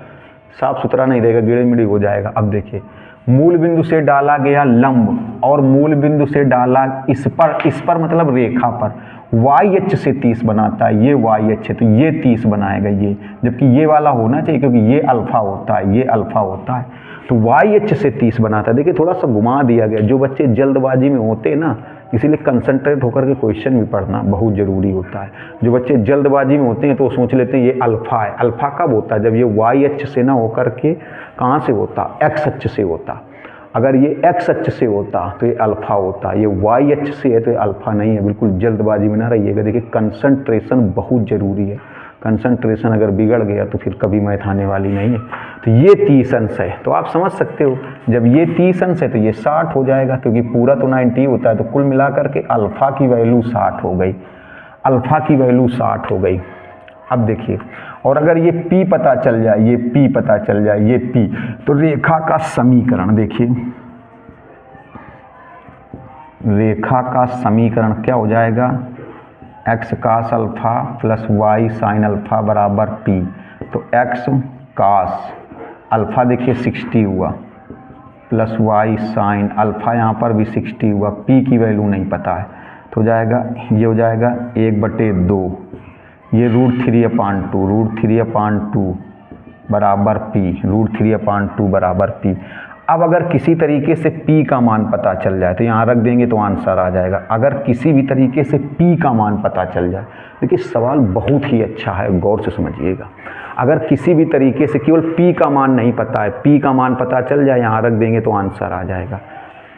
साफ सुथरा नहीं रहेगा, गिड़े मिड़ी हो जाएगा। अब देखिए, मूल बिंदु से डाला गया लंब और मूल बिंदु से डाला इस पर मतलब रेखा पर y अक्ष से 30 बनाता है। ये y अक्ष है तो ये 30 बनाएगा ये, जबकि ये वाला होना चाहिए क्योंकि ये अल्फा होता है, ये अल्फा होता है। तो y अक्ष से 30 बनाता है। देखिए थोड़ा सा घुमा दिया गया। जो बच्चे जल्दबाजी में होते हैं ना, इसीलिए कंसंट्रेट होकर के क्वेश्चन भी पढ़ना बहुत ज़रूरी होता है। जो बच्चे जल्दबाजी में होते हैं तो सोच लेते हैं ये अल्फा है। अल्फा कब होता है? जब ये y अक्ष से ना होकर के कहाँ से होता? x अक्ष से होता। अगर ये x अक्ष से होता तो ये अल्फा होता। ये y अक्ष से है तो ये अल्फा नहीं है। बिल्कुल जल्दबाजी में ना रहिएगा। देखिए कंसंट्रेशन बहुत ज़रूरी है। कंसंट्रेशन अगर बिगड़ गया तो फिर कभी मैथ आने वाली नहीं है। तो ये 30 अंश है, तो आप समझ सकते हो जब ये 30 अंश है तो ये 60 हो जाएगा, क्योंकि पूरा तो 90 होता है। तो कुल मिलाकर के अल्फा की वैल्यू 60 हो गई। अल्फा की वैल्यू 60 हो गई। अब देखिए, और अगर ये P पता चल जाए, ये P पता चल जाए, ये P, तो रेखा का समीकरण देखिए, रेखा का समीकरण क्या हो जाएगा? x cos alpha plus y sine alpha बराबर P। तो x कास अल्फा देखिए 60 हुआ, प्लस y साइन अल्फा यहाँ पर भी 60 हुआ। P की वैल्यू नहीं पता है तो हो जाएगा, ये हो जाएगा 1/2, ये √3/2, √3/2 बराबर P, √3/2 बराबर P। अब अगर किसी तरीके से P का मान पता चल जाए तो यहाँ रख देंगे तो आंसर आ जाएगा। अगर किसी भी तरीके से P का मान पता चल जाए, देखिए सवाल बहुत ही अच्छा है, गौर से समझिएगा। अगर किसी भी तरीके से केवल P का मान नहीं पता है, P का मान पता चल जाए, यहाँ रख देंगे तो आंसर आ जाएगा।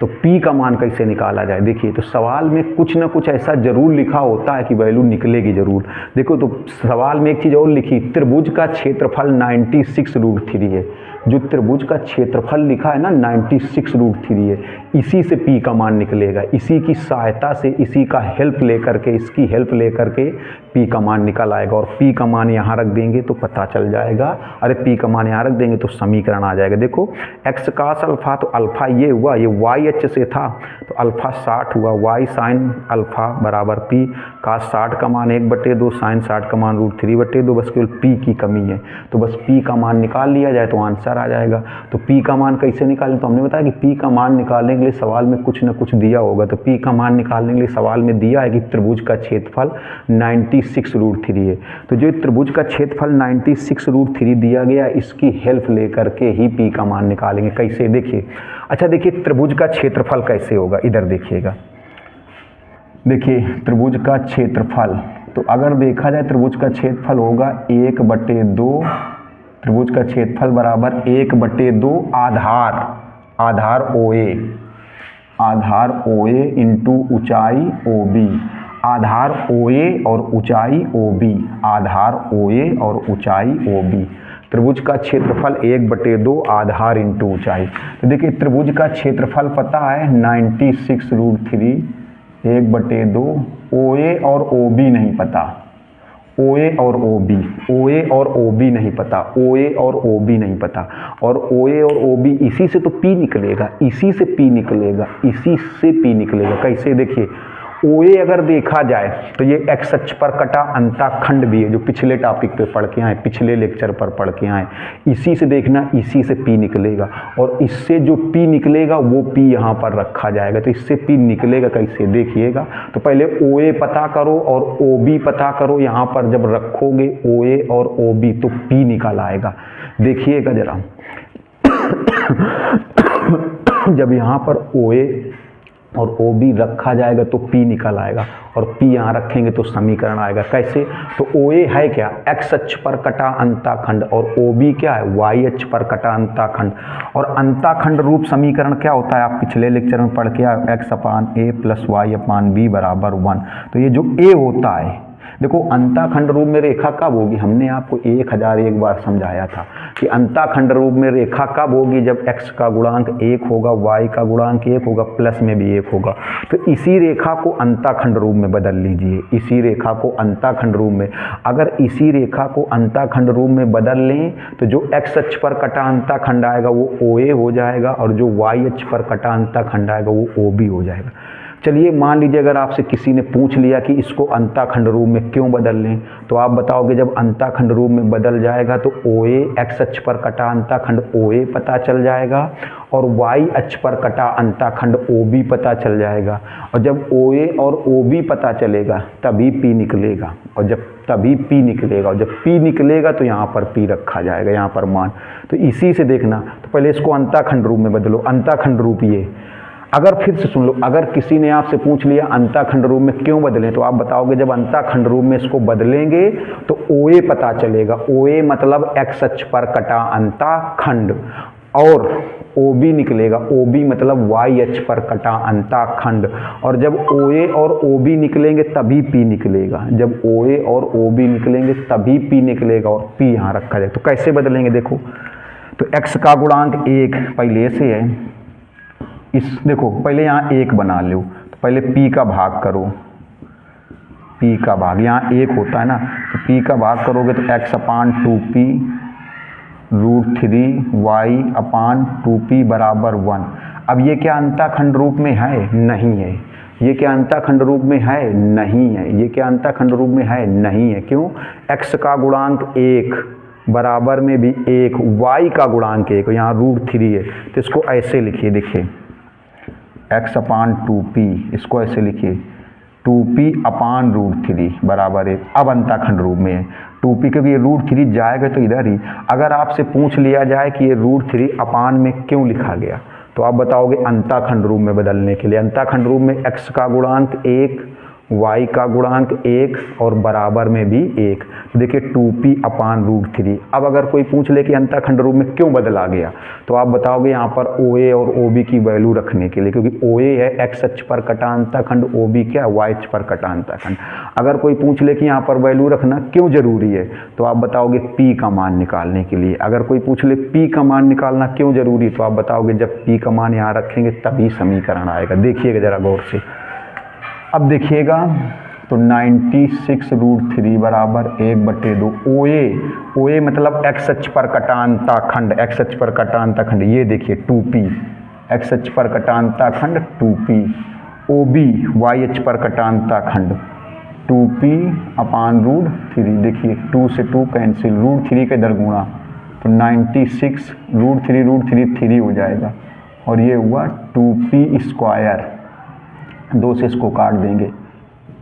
तो P का मान कैसे निकाला जाए? देखिए तो सवाल में कुछ ना कुछ ऐसा जरूर लिखा होता है कि वैल्यू निकलेगी जरूर। देखो तो सवाल में एक चीज़ और लिखी, त्रिभुज का क्षेत्रफल 96√3 है। जो त्रिभुज का क्षेत्रफल लिखा है ना 96√3 है, इसी से P का मान निकलेगा। इसी की सहायता से, इसी का हेल्प लेकर के, इसकी हेल्प लेकर के P का मान निकल आएगा। और P का मान यहाँ रख देंगे तो पता चल जाएगा। अरे P का मान यहाँ रख देंगे तो समीकरण आ जाएगा। देखो x कास अल्फा, तो अल्फा ये हुआ, ये y अक्ष से था तो अल्फा 60 हुआ, y साइन अल्फा बराबर P। कास 60 का मान 1/2, साइन 60 का मान √3/2। बस केवल P की कमी है, तो बस P का मान निकाल लिया जाए तो आंसर आ जाएगा। तो P का मान कैसे निकालें? तो हमने बताया कि P का मान निकालने के लिए सवाल में कुछ न कुछ दिया होगा। तो P का मान निकालने के लिए सवाल में दिया है कि त्रिभुज का क्षेत्रफल 96√3 है। तो जो त्रिभुज का क्षेत्रफल 96√3 दिया गया, इसकी हेल्प लेकर के ही P का मान निकालेंगे। कैसे? देखिए, अच्छा देखिए त्रिभुज का क्षेत्रफल कैसे होगा, इधर देखिएगा। देखिए त्रिभुज का क्षेत्रफल, तो अगर देखा जाए त्रिभुज का क्षेत्रफल होगा 1/2, त्रिभुज का क्षेत्रफल बराबर 1/2 आधार OA, आधार OA इंटू ऊंचाई OB। आधार OA और ऊंचाई OB, आधार OA और ऊंचाई OB। त्रिभुज का क्षेत्रफल 1/2 आधार इंटू ऊंचाई। तो देखिए त्रिभुज का क्षेत्रफल पता है 96√3, 1/2। OA और OB नहीं पता, OA और OB, OA और OB नहीं पता, OA और OB नहीं पता, और OA और OB इसी से तो P निकलेगा, इसी से P निकलेगा, इसी से P निकलेगा। कैसे? देखिए OA अगर देखा जाए तो ये x अक्ष पर कटा अंताखंड भी है, जो पिछले टॉपिक पे पढ़ के आए, पिछले लेक्चर पर पढ़ के आए। इसी से देखना, इसी से P निकलेगा, और इससे जो P निकलेगा वो P यहाँ पर रखा जाएगा। तो इससे P निकलेगा कैसे देखिएगा। तो पहले OA पता करो और OB पता करो। यहाँ पर जब रखोगे OA और OB तो P निकल आएगा। देखिएगा जरा जब यहाँ पर OA और OB रखा जाएगा तो P निकल आएगा, और P यहाँ रखेंगे तो समीकरण आएगा। कैसे? तो OA है क्या? x अक्ष पर कटा अंताखंड, और OB क्या है? y अक्ष पर कटा अंताखंड। और अंताखंड रूप समीकरण क्या होता है? आप पिछले लेक्चर में पढ़ के आए, x/a + y/b = 1। तो ये जो a होता है, देखो अंताखंड रूप में रेखा कब होगी? हमने आपको 1001 बार समझाया था कि अंताखंड रूप में रेखा कब होगी? जब x का गुणांक 1 होगा, y का गुणांक 1 होगा, प्लस में भी 1 होगा। तो इसी रेखा को अंताखंड रूप में बदल लीजिए, इसी रेखा को अंताखंड रूप में। अगर इसी रेखा को अंताखंड रूप में बदल लें तो जो x अक्ष पर कटा अंताखंड आएगा वो OA हो जाएगा, और जो y अक्ष पर कटा अंताखंड आएगा वो OB हो जाएगा। चलिए मान लीजिए अगर आपसे किसी ने पूछ लिया कि इसको अंताखंड रूप में क्यों बदल लें, तो आप बताओगे जब अंताखंड रूप में बदल जाएगा तो OA x अक्ष पर कटा अंताखंड OA पता चल जाएगा, और y अक्ष पर कटा अंताखंड OB पता चल जाएगा। और जब OA और OB पता चलेगा तभी P निकलेगा, और जब P निकलेगा तो यहाँ पर P रखा जाएगा, यहाँ पर मान। तो इसी से देखना, तो पहले इसको अंताखंड रूप में बदलो। अंताखंड रूप ये, अगर फिर से सुन लो, अगर किसी ने आपसे पूछ लिया अंताखंड रूप में क्यों बदलें, तो आप बताओगे जब अंताखंड रूप में इसको बदलेंगे तो OA पता चलेगा। OA मतलब x अक्ष पर कटा अंताखंड, और OB निकलेगा, OB मतलब y अक्ष पर कटा अंताखंड। और जब OA और OB निकलेंगे तभी P निकलेगा, जब OA और OB निकलेंगे तभी P निकलेगा, और P यहाँ रखा जाए। तो कैसे बदलेंगे देखो, तो x का गुणांक 1 पहले से है, इस देखो पहले यहाँ 1 बना लो, तो पहले P का भाग करो, P का भाग यहाँ 1 होता है ना, तो P का भाग करोगे तो x/2p √3y/2p = 1। अब ये क्या अंताखंड रूप में है? नहीं है। ये क्या अंताखंड रूप में है? नहीं है। ये क्या अंताखंड रूप में है? नहीं है। क्यों? x का गुणांक 1 बराबर में भी 1, y का गुणांक 1, यहाँ √3 है, तो इसको ऐसे लिखिए, देखिए x/2p, इसको ऐसे लिखिए 2p/√3 बराबर 1। अब अंताखंड रूप में है 2p, क्योंकि ये √3 जाएगा तो इधर ही। अगर आपसे पूछ लिया जाए कि ये √3 अपान में क्यों लिखा गया, तो आप बताओगे अंताखंड रूप में बदलने के लिए। अंताखंड रूप में x का गुणांक 1, y का गुणांक 1 और बराबर में भी 1। तो देखिए 2p/√3। अब अगर कोई पूछ ले कि अंताखंड रूप में क्यों बदला गया, तो आप बताओगे यहाँ पर OA और OB की वैल्यू रखने के लिए, क्योंकि OA है x अक्ष पर कटा अंताखंड, OB क्या है? y अक्ष पर कटा अंताखंड। अगर कोई पूछ ले कि यहाँ पर वैल्यू रखना क्यों जरूरी है, तो आप बताओगे P का मान निकालने के लिए। अगर कोई पूछ ले P का मान निकालना क्यों जरूरी, तो आप बताओगे जब P का मान यहाँ रखेंगे तभी समीकरण आएगा। देखिएगा जरा गौर से, अब देखिएगा तो 96√3 बराबर 1/2 OA मतलब x अक्ष पर कटा अंताखंड, x अक्ष पर कटा अंताखंड, ये देखिए 2p, x अक्ष पर कटा अंताखंड 2p, OB y अक्ष पर कटा अंताखंड 2p/√3। देखिए 2 से 2 कैंसिल, √3 के इधर गुणा, तो 96 √3 3 हो जाएगा, और ये हुआ 2p²। 2 से इसको काट देंगे,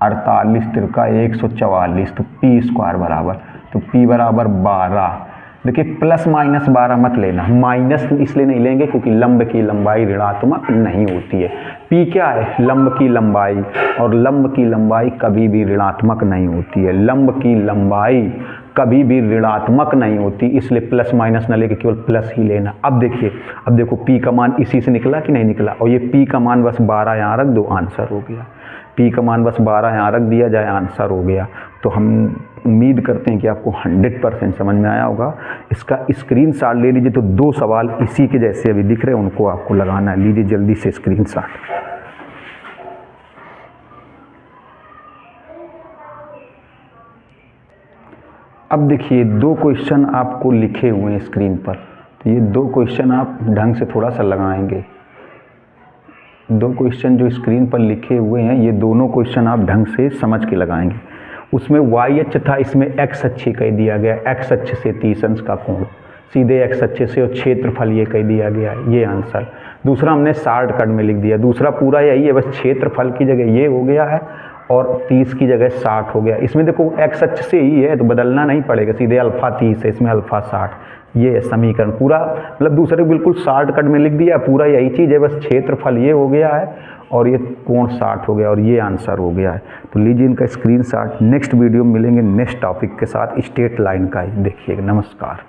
48 तिरका 144, तो p² बराबर, तो p बराबर 12। देखिए प्लस माइनस 12 मत लेना, माइनस इसलिए नहीं लेंगे क्योंकि लंब की लंबाई ऋणात्मक नहीं होती है। p क्या है? लंब की लंबाई, और लंब की लंबाई कभी भी ऋणात्मक नहीं होती है। लंब की लंबाई कभी भी ऋणात्मक नहीं होती, इसलिए प्लस माइनस न लेके केवल प्लस ही लेना। अब देखिए, अब देखो P का मान इसी से निकला कि नहीं निकला, और ये P का मान बस 12 यहाँ रख दो, आंसर हो गया। P का मान बस 12 यहाँ रख दिया जाए, आंसर हो गया। तो हम उम्मीद करते हैं कि आपको 100% समझ में आया होगा। इसका स्क्रीनशॉट ले लीजिए, तो 2 सवाल इसी के जैसे अभी दिख रहे हैं, उनको आपको लगाना है। लीजिए जल्दी से स्क्रीनशॉट। अब देखिए 2 क्वेश्चन आपको लिखे हुए हैं स्क्रीन पर, तो ये 2 क्वेश्चन आप ढंग से थोड़ा सा लगाएंगे। 2 क्वेश्चन जो स्क्रीन पर लिखे हुए हैं ये दोनों क्वेश्चन आप ढंग से समझ के लगाएंगे। उसमें वाई अक्ष था, इसमें एक्स अक्ष कह दिया गया, एक्स अक्ष से 30 अंश का कोण, सीधे एक्स अक्ष से, और क्षेत्रफल ये कह दिया गया है, ये आंसर। दूसरा हमने शॉर्टकट में लिख दिया, दूसरा पूरा यही है, बस क्षेत्रफल की जगह ये हो गया है और 30 की जगह 60 हो गया। इसमें देखो एक्स अक्ष से ही है तो बदलना नहीं पड़ेगा, सीधे अल्फा 30 है, इसमें अल्फा 60, ये है समीकरण पूरा, मतलब दूसरे बिल्कुल शॉर्टकट में लिख दिया, पूरा यही चीज़ है, बस क्षेत्रफल ये हो गया है और ये कोण 60 हो गया और ये आंसर हो गया है। तो लीजिए इनका स्क्रीनशॉट। नेक्स्ट वीडियो में मिलेंगे नेक्स्ट टॉपिक के साथ, स्ट्रेट लाइन का ही। देखिएगा। नमस्कार।